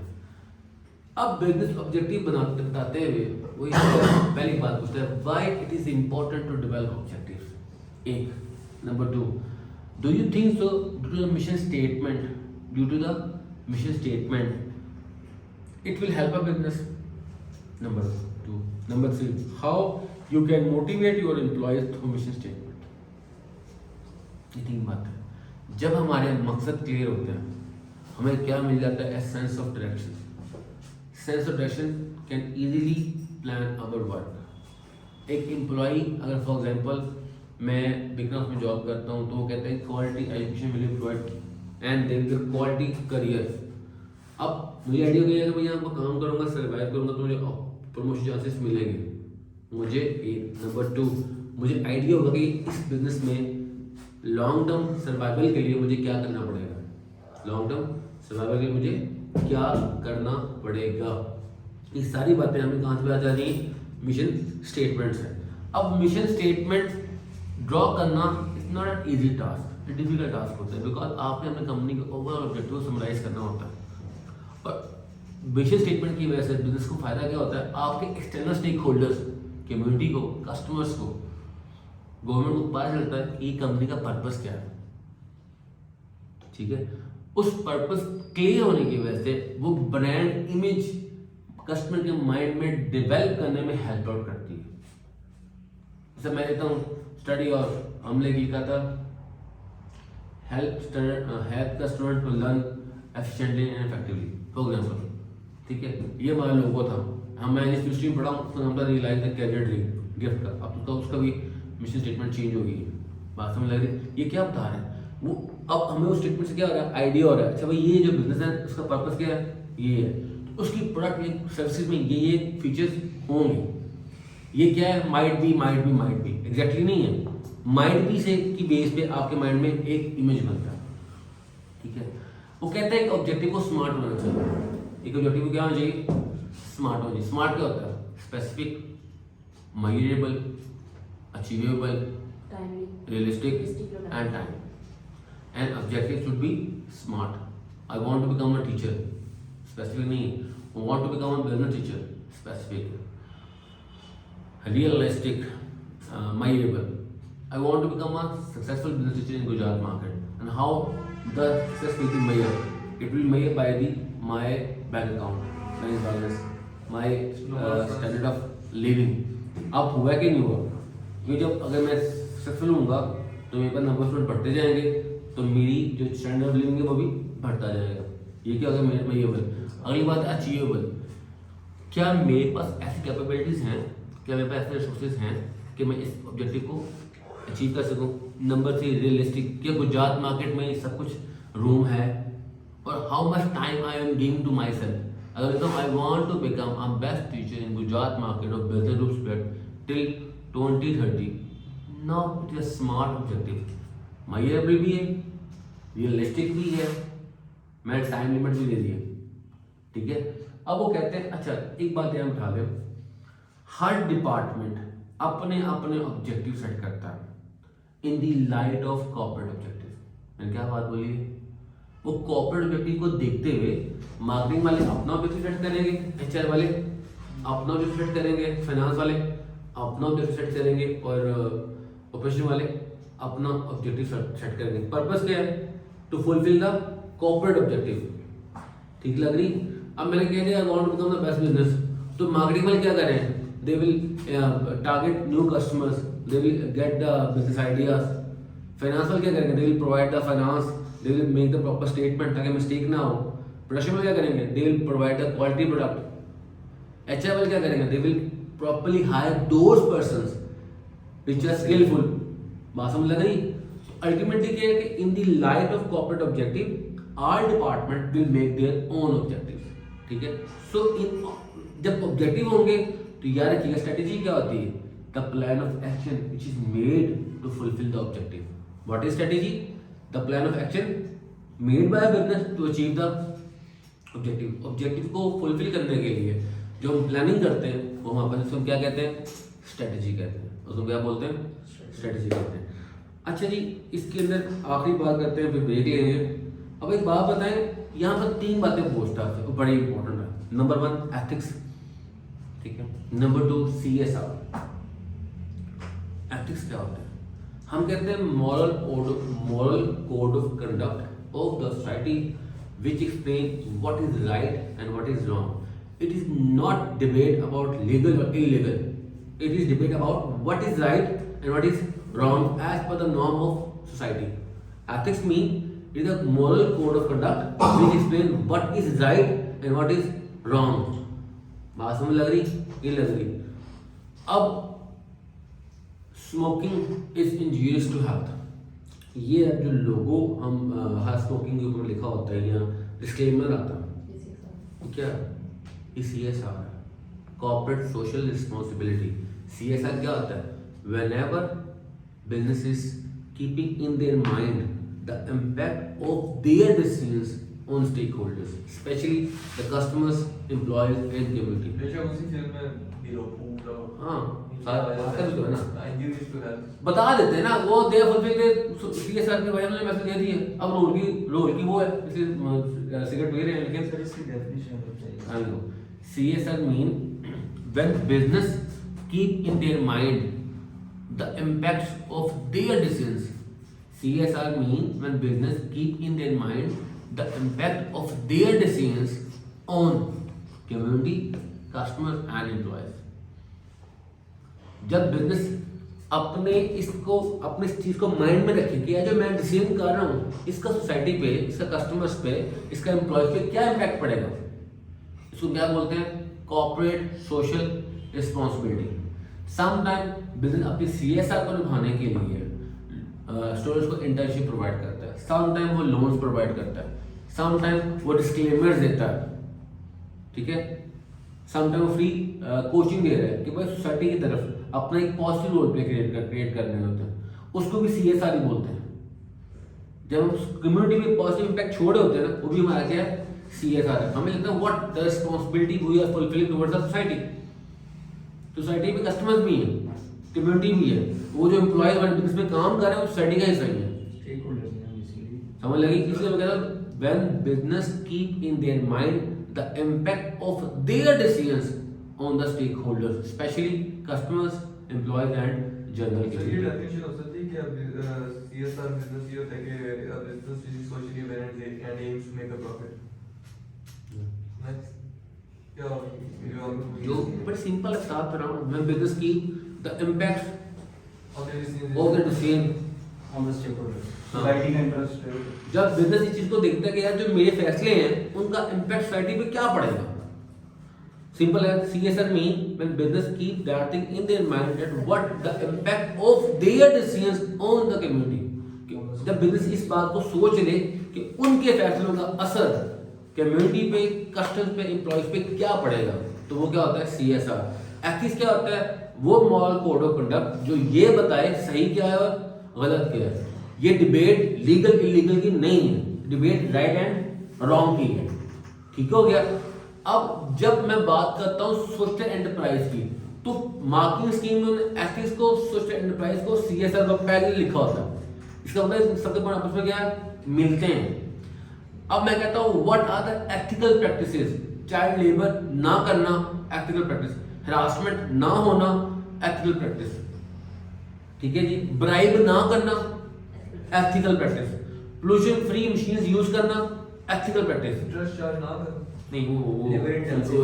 अब बिजनेस ऑब्जेक्टिव बताते हुए वही पहली बात पूछता है, why it is important to develop objectives. एक number 2, do you think so due to the mission statement, due to the mission statement it will help a business? Number 2. Number 3, how you can motivate your employees through mission statement. ये 3 बात है। जब हमारे मकसद क्लियर होते हैं, हमें क्या मिल जाता है? Sense of direction. Sense of direction can easily plan our work. एक एम्प्लॉई अगर फॉर एग्जांपल मैं बिकनॉस में जॉब करता हूँ, तो वो कहते हैं quality education will be provide and they will quality career. अब मुझे आइडिया हो गया कि भैया मैं काम करूंगा, सर्वाइव करूंगा तो मुझे प्रमोशन चांसेस मिलेंगे मुझे। एक नंबर 2, मुझे आइडिया होगा कि इस बिजनेस में लॉन्ग टर्म सर्वाइवल के लिए मुझे क्या करना पड़ेगा, लॉन्ग टर्म सर्वाइवल के लिए मुझे क्या करना पड़ेगा। ये सारी बातें हमें कहाँ से आ जा रही हैं? मिशन स्टेटमेंट से। अब मिशन स्टेटमेंट ड्रॉ करना is not an easy task, difficult task होता है, बिकॉज आपने अपने कंपनी के ओवरऑल ऑब्जेक्टिव समराइज करना होता है। और मिशन स्टेटमेंट की वजह से बिजनेस को फायदा क्या होता है? आपके एक्सटर्नल स्टेक होल्डर्स, कम्युनिटी को, कस्टमर्स को, गवर्नमेंट को पता चलता है कि कंपनी का पर्पस क्या है। ठीक है, उस पर्पस क्लियर होने की वजह से वो ब्रांड इमेज कस्टमर के माइंड में डेवलप करने में हेल्प आउट करती है। जैसे मैं लेता हूँ स्टडी, और हमने लिखा था help customer to learn efficiently and effectively, for example. ठीक है, ये हमारा लोगो था। हम मैंने इस स्ट्रीम पढ़ा, तो हम realise the career dream gift का। अब तो उसका भी मिशन स्टेटमेंट चेंज हो गई है। बात समझ लग रही? ये क्या बता रहे हैं वो? अब हमें उस स्टेटमेंट से क्या हो रहा है? आइडिया हो रहा है, अच्छा भाई ये जो बिजनेस है उसका पर्पस क्या है? ये है, तो उसकी प्रोडक्ट सर्विसेज में ये फीचर्स होंगे। ये क्या है? माइट बी एग्जैक्टली नहीं है, माइट बी से की बेस पे आपके माइंड में एक इमेज बनता है। ठीक है, वो कहते हैं कि ऑब्जेक्टिव को स्मार्ट होना चाहिए। एक ऑब्जेक्टिव को क्या होना चाहिए? स्मार्ट होना चाहिए। स्मार्ट क्या होता है? Specific, measurable, achievable, realistic and time. And objective should be smart. I want to become a teacher, specific नहीं है। I want to become a business teacher, specific. Realistic, measurable. I want to become a successful business teacher in Gujarat market. And how the success will be measured? It will be measured by my bank account, bank balance, my standard of living. अब हुआ कि नहीं हुआ? क्योंकि जब अगर मैं सक्सेसफुल होऊंगा तो मेरे पास नंबर बढ़ते जाएंगे, तो मेरी जो स्टैंडर्ड ऑफ लिविंग है वो भी बढ़ता जाएगा। ये क्या होगा? मेरे मेजरेबल। अगली बात है अचीवेबल। क्या मेरे पास ऐसी कैपेबिलिटीज हैं, क्या मेरे पास ऐसे रिसोर्सेज हैं कि मैं इस ऑब्जेक्टिव को अचीव कर सकूं? Number 3 realistic. क्या गुजरात मार्केट में सब कुछ रूम है? और how much time I am giving to myself. अगर कहता हूँ I want to become a best teacher in Gujarat market of business group spread till 2030, now it is smart objective. Measurable भी है, रियलिस्टिक भी है, मैंने टाइम लिमिट भी दे दी है। ठीक है, अब वो कहते हैं, अच्छा एक बात ध्यान उठा लें, हर डिपार्टमेंट अपने अपने ऑब्जेक्टिव सेट करता है इन दी लाइट ऑफ कॉर्पोरेट ऑब्जेक्टिव। मैंने क्या बात बोली है? वो कॉर्पोरेट ऑब्जेक्टिव को देखते हुए मार्केटिंग वाले अपना ऑब्जेक्टिव सेट करेंगे, एचआर वाले अपना ऑब्जेक्टिव सेट करेंगे, फाइनेंस वाले अपना ऑब्जेक्टिव सेट करेंगे, और ऑपरेशन वाले अपना ऑब्जेक्टिव सेट करेंगे। पर्पस क्या है? To fulfil the corporate objective. ठीक लग रही? अब मैंने कह दिया I want to become the best business, तो मार्केटिंग वाले क्या करें? They will target new customers. They will get the business ideas. Finance वाले क्या करेंगे? They will provide the finance. They will make the proper statement ताकि mistake ना हो। Production वाले क्या करेंगे? They will provide the quality product. HR वाले क्या करेंगे? They will properly hire those persons which are skillful बात समझ लग रही? अल्टीमेटली क्या है कि in the light of corporate objective all department will make their own objective, ठीक है। सो इन जब ऑब्जेक्टिव होंगे तो याद रखिएगा स्ट्रेटेजी क्या होती है, the plan of action which is made to fulfil the objective. What is strategy? The plan of action made by business to achieve the objective. Objective को फुलफिल करने के लिए जो हम प्लानिंग करते हैं वो हम अपन उसको क्या कहते हैं, स्ट्रेटेजी कहते हैं। उसको क्या बोलते हैं, स्ट्रेटेजी कहते हैं। अच्छा जी, इसके अंदर आखिरी बात करते हैं, फिर ब्रेक लेंगे। अब एक बात बताएं, यहाँ पर 3 बातें पूछता है, वो बड़ी इंपॉर्टेंट है। नंबर 1 एथिक्स, ठीक है। Number 2 CSR। एथिक्स क्या होता है? हम कहते हैं moral code of conduct of the society which explain what is right and what is wrong. It is not debate about legal or illegal. It is debate about what is right and what is wrong as per the norm of society. Ethics mean it is a moral code of conduct which explain what is right and what is wrong. बात समझ लग रही? ये लग रही। अब smoking is injurious to health. ये जो लोगो हम हर स्मोकिंग के ऊपर लिखा होता है या डिस्क्लेमर आता है, क्या ये CSR है, कॉर्पोरेट सोशल रिस्पॉन्सिबिलिटी। CSR क्या होता है? Whenever businesses keeping in their mind the impact of their decisions on stakeholders, specially the customers, employees and community. बेशक उसी फिल्म में हीरो पूरा हाँ आकर जो है ना इंजूरीज टू हेल्थ बता देते हैं ना, वो दे फुलफिल CSR के वजह में मैसेज दे दिए। अब रोल की वो है, इसलिए सिगरेट पी रहे हैं, लेकिन सर इसकी डेफिनेशन बताइए। हाँ लो, CSR mean when business keep in their mind the impacts of their decisions. CSR mean when business keep in their mind the impact of their decisions on community, customer and employees. जब बिजनेस अपने इस चीज को माइंड में रखे कि जो मैं डिसीजन कर रहा हूँ इसका सोसाइटी पे, इसका कस्टमर्स पे, इसका एम्प्लॉयज पे क्या इम्पैक्ट पड़ेगा, इसको क्या बोलते हैं, corporate social responsibility. Sometime business अपनी CSR को निभाने के लिए स्टूडेंट्स को इंटर्नशिप प्रोवाइड करता है, समटाइम वो लोन्स प्रोवाइड करता है, समटाइम वो डिस्क्लेमर्स देता है, ठीक है, समटाइम वो फ्री कोचिंग दे रहा है कि भाई सोसाइटी की तरफ अपना एक पॉजिटिव रोल प्ले क्रिएट करने होते हैं, उसको भी CSR ही बोलते हैं। जब हम कम्युनिटी में पॉजिटिव इम्पैक्ट छोड़े होते हैं ना, वो भी हमारा क्या है, CSR है। हमें लगता है what the responsibility we are fulfilling towards the society. Society में कस्टमर्स भी हैं, कम्युनिटी भी है, वो जो एम्प्लॉय हमारे बिजनेस में काम कर रहे हैं वो सोसाइटी का हिस्सा ही है। स्टेकहोल्डर्स हैं बेसिकली, समझ लगी? इसलिए मैं कह रहा हूं when business keep in their mind the impact of their decisions on the stakeholders, specially customers, employees and general ये कम्युनिटी। डेफिनेशन हो सकती है कि CSR बिजनेस ये होता है कि business is socially aware and aims to make a profit. Next क्या जो बड़ी सिंपल है, साफ रहा हूं, when business keep the impact of the decision on the stakeholders, हाँ। सोसाइटी का इंटरेस्ट है। जब बिजनेस इस चीज को देखता है कि यार जो मेरे फैसले हैं उनका इम्पैक्ट सोसाइटी पे क्या पड़ेगा। सिंपल है, CSR mean when business keep that thing in their mind that what the impact of their decisions on the community. जब बिजनेस इस बात को सोच ले कि उनके फैसलों का असर कम्युनिटी पे, कस्टमर्स पे, एम्प्लॉयज पे क्या पड़ेगा, तो वो क्या होता है, CSR। एथिक्स क्या होता है, वो मॉरल कोड ऑफ कंडक्ट जो ये बताए सही क्या है और गलत क्या है। ये डिबेट लीगल इलीगल की नहीं है, डिबेट राइट एंड रॉन्ग की है, ठीक हो गया। अब जब मैं बात करता हूँ सोशल एंटरप्राइज की, तो मार्केटिंग स्कीम में एथिक्स को, सोशल एंटरप्राइज को, CSR को पहले लिखा होता है। इसका मतलब सबके पास आपस में क्या मिलते हैं। अब मैं कहता हूँ what are the ethical practices, child labour ना करना एथिकल प्रैक्टिस, हरासमेंट ना होना एथिकल प्रैक्टिस, ठीक है जी, ब्राइब ना करना ethical practice, pollution free machines use करना एथिकल प्रैक्टिस। इंटरेस्ट चार्ज ना कर नहीं वो लेबर इंटेंसिव,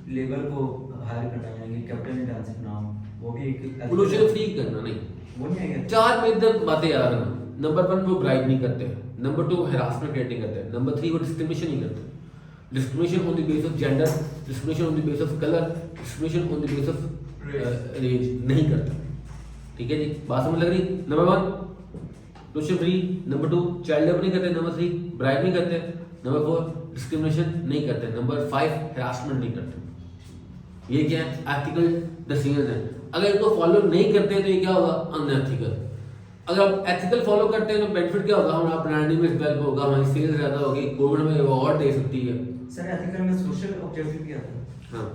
लेबर को हायर करना यानी कैपिटल इंटेंसिव ना हो, वो भी एक पोल्यूशन फ्री करना नहीं। वो नहीं है। 4 में बातें याद रखना। नंबर 1 वो ब्राइब नहीं करते, नंबर 2 हरासमेंट क्रिएट नहीं करते, नंबर 3 वो डिस्क्रिमिनेशन नहीं करते, discrimination on the base of gender, discrimination on the base of colour, discrimination on the base of race नहीं करते, ठीक है जी, बात समझ लग रही? Number 1 tuition free, number 2 child labour नहीं करते, नंबर 3 ब्राइब नहीं करते, नंबर 4 डिस्क्रिमिनेशन नहीं करते, नंबर 5 हरासमेंट नहीं करते। ये क्या है? एथिकल डिसीजन है। अगर इनको फॉलो नहीं करते तो ये क्या होगा? अनएथिकल। अगर आप एथिकल फॉलो करते हैं तो बेनिफिट क्या होगा? हमारा ब्रांड इमेज डेवलप होगा, हमारी सेल्स ज़्यादा होगी, गवर्नमेंट हमें अवार्ड दे सकती है। सर एथिकल में सोशल ऑब्जेक्टिव क्या था? हाँ,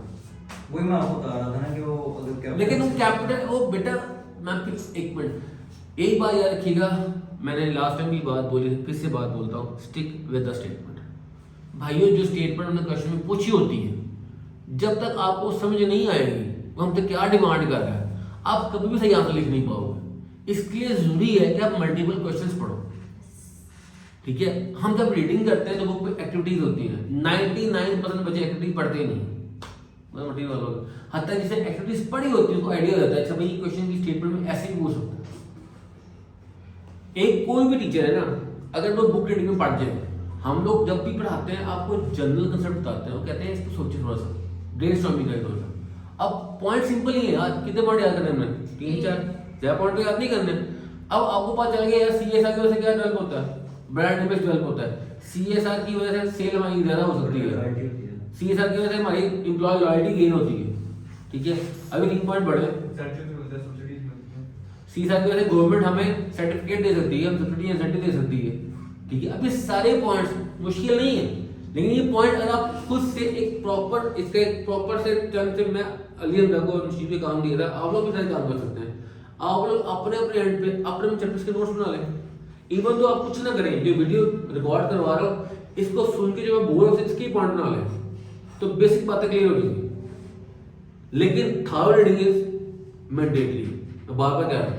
वही मैं आपको बता रहा था ना कि वो अगर क्या लेकिन वो कैपिटल वो बेटा मैं फिर एक मिनट, एक बात याद रखिएगा, मैंने लास्ट टाइम भी बात बोली थी, फिर से बात बोलता हूँ, स्टिक विद द स्टेटमेंट। भाइयों, जो स्टेटमेंट हमने क्वेश्चन में पूछी होती है, जब तक आपको समझ नहीं आएगी वो हमसे क्या डिमांड कर रहा है, आप कभी भी सही आंसर लिख नहीं पाओगे। इसके लिए जरूरी है कि आप मल्टीपल क्वेश्चंस पढ़ो, ठीक है? हम जब रीडिंग करते हैं तो बुक में एक्टिविटीज होती हैं, 99% बच्चे एक्टिविटी पढ़ते ही नहीं, मतलब मटेरियल वालों हत्या जिसे एक्टिविटीज पढ़ी होती है उसको आइडिया हो जाता है, अच्छा भाई क्वेश्चन की स्टेटमेंट में ऐसे ही पूछ सकते हैं। एक कोई भी टीचर है ना, अगर वो बुक रीडिंग में पढ़ जाए, हम लोग जब भी पढ़ाते हैं आपको जनरल कंसेप्ट बताते हैं, वो कहते हैं इसको सोचिए थोड़ा सा, ब्रेनस्टॉर्मिंग करें थोड़ा सा। अब पॉइंट सिंपल ही है यार, कितने पॉइंट याद करने हमने? 3-4, ज्यादा पॉइंट तो याद नहीं करने। अब आपको पता चल गया यार CSR की वजह से क्या डेवलप होता है? ब्रांड इमेज डेवलप होता है। CSR की वजह से सेल हमारी ज्यादा हो सकती है, CSR की वजह से हमारी एम्प्लॉय लॉयल्टी गेन होती है, ठीक है? अभी 3 पॉइंट बढ़े। CSR की वजह से गवर्नमेंट हमें सर्टिफिकेट दे सकती है, हम सब्सिडी इंसेंटिव दे सकती है, ठीक है? अब ये सारे पॉइंट्स मुश्किल नहीं है, लेकिन ये पॉइंट अगर आप खुद से एक प्रॉपर इसके एक प्रॉपर से टर्म से मैं अली अंदा को मशीन पे काम दिया था, आप लोग भी सारे काम कर सकते हैं। आप लोग अपने अपने एंड पे अपने चैप्टर्स के नोट्स बना लें, इवन तो आप कुछ ना करें, जो वीडियो रिकॉर्ड करवा रहा हूँ इसको सुन के जो मैं बोल रहा हूँ इसके पॉइंट बना लें, तो बेसिक बातें क्लियर हो जाएंगी। लेकिन थर्ड रीडिंग इज मैंडेटरी, मैं बार बार कह रहा हूँ,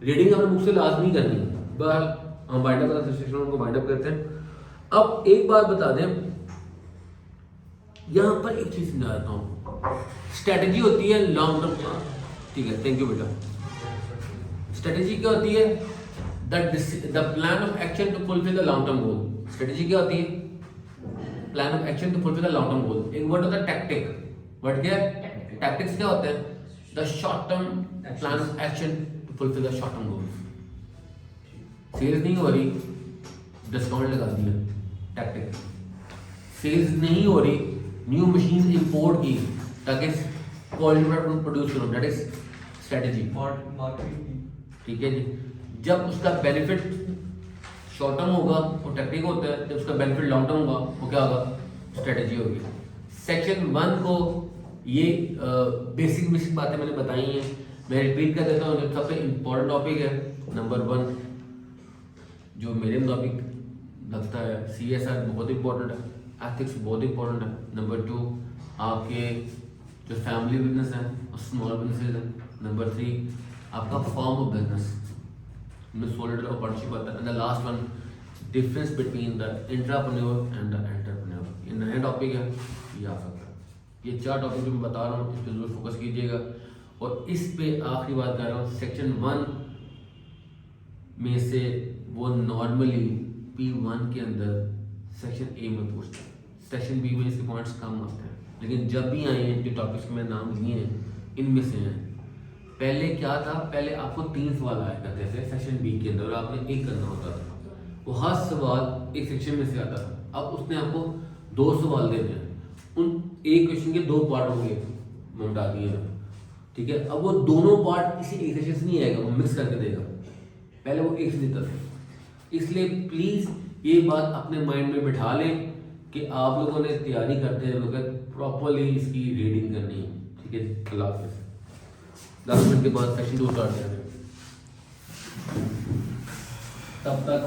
रीडिंग अपने बुक से लाजमी करनी है। बहरहाल हम बाइंड अप सेक्शन को बाइंड अप करते हैं। अब एक बात बता दें, यहां पर एक चीज समझा देता हूं, स्ट्रेटेजी होती है लॉन्ग टर्म, ठीक है? थैंक यू बेटा। स्ट्रेटेजी क्या होती है? The plan of action to fulfil the long term goal. Strategy क्या होती है? Plan of action to fulfil the long term goal. एक वर्ड होता है टैक्टिक, वर्ड क्या है? टैक्टिक्स क्या होते हैं? The short term plan of action to fulfil the short term goal. Sales नहीं हो रही, डिस्काउंट लगा दिया, टैक्टिक। सेल्स नहीं हो रही, न्यू मशीन इंपोर्ट की ताकि क्वालिटी प्रोडक्ट प्रोड्यूस करो, दैट इज स्ट्रेटजी, ठीक है जी? जब उसका बेनिफिट शॉर्ट टर्म होगा वो टैक्टिक होता है, जब उसका बेनिफिट लॉन्ग टर्म होगा वो क्या होगा? स्ट्रेटजी होगी। सेक्शन 1 को ये बेसिक बातें मैंने बताई हैं, मैं रिपीट कर देता हूँ। सबसे इम्पोर्टेंट टॉपिक है नंबर 1 जो मेरे मुताबिक लगता है, CSR बहुत इंपॉर्टेंट है, एथिक्स बहुत इंपॉर्टेंट है। नंबर 2 आपके जो फैमिली बिजनेस हैं और स्मॉल बिजनेसेस हैं। नंबर 3 आपका फॉर्म ऑफ बिजनेस में सोलिड और पार्टनरशिप आता है। And the last one difference between the intrapreneur and the entrepreneur. ये नया टॉपिक है, ये आ सकता है। ये 4 टॉपिक जो मैं बता रहा हूँ इस पर जरूर फोकस कीजिएगा। और इस पे आखिरी बात कर रहा हूँ, सेक्शन 1 में से वो नॉर्मली P1 के अंदर सेक्शन A में पूछते हैं, सेक्शन B में इसके पॉइंट्स कम आते हैं, लेकिन जब भी आए हैं जो टॉपिक्स में नाम लिए हैं इनमें से हैं। पहले क्या था, पहले आपको 3 सवाल आया करते थे सेक्शन B के अंदर और आपने एक करना होता था, वो हर सवाल एक सेक्शन में से आता था। अब उसने आपको 2 सवाल देने हैं, उन एक क्वेश्चन के 2 पार्ट होंगे, मैं बता दिए हैं, ठीक है? अब वो दोनों पार्ट किसी एक सेक्शन से नहीं आएगा, वो मिक्स करके देगा, पहले वो एक से देता था। इसलिए प्लीज़ ये बात अपने माइंड में बिठा लें कि आप लोगों ने तैयारी करते हैं वक्त प्रॉपरली इसकी रीडिंग करनी है, ठीक है? अल्लाह हाफ़िज़। 10 मिनट के बाद सेक्शन 2 स्टार्ट करेंगे, तब तक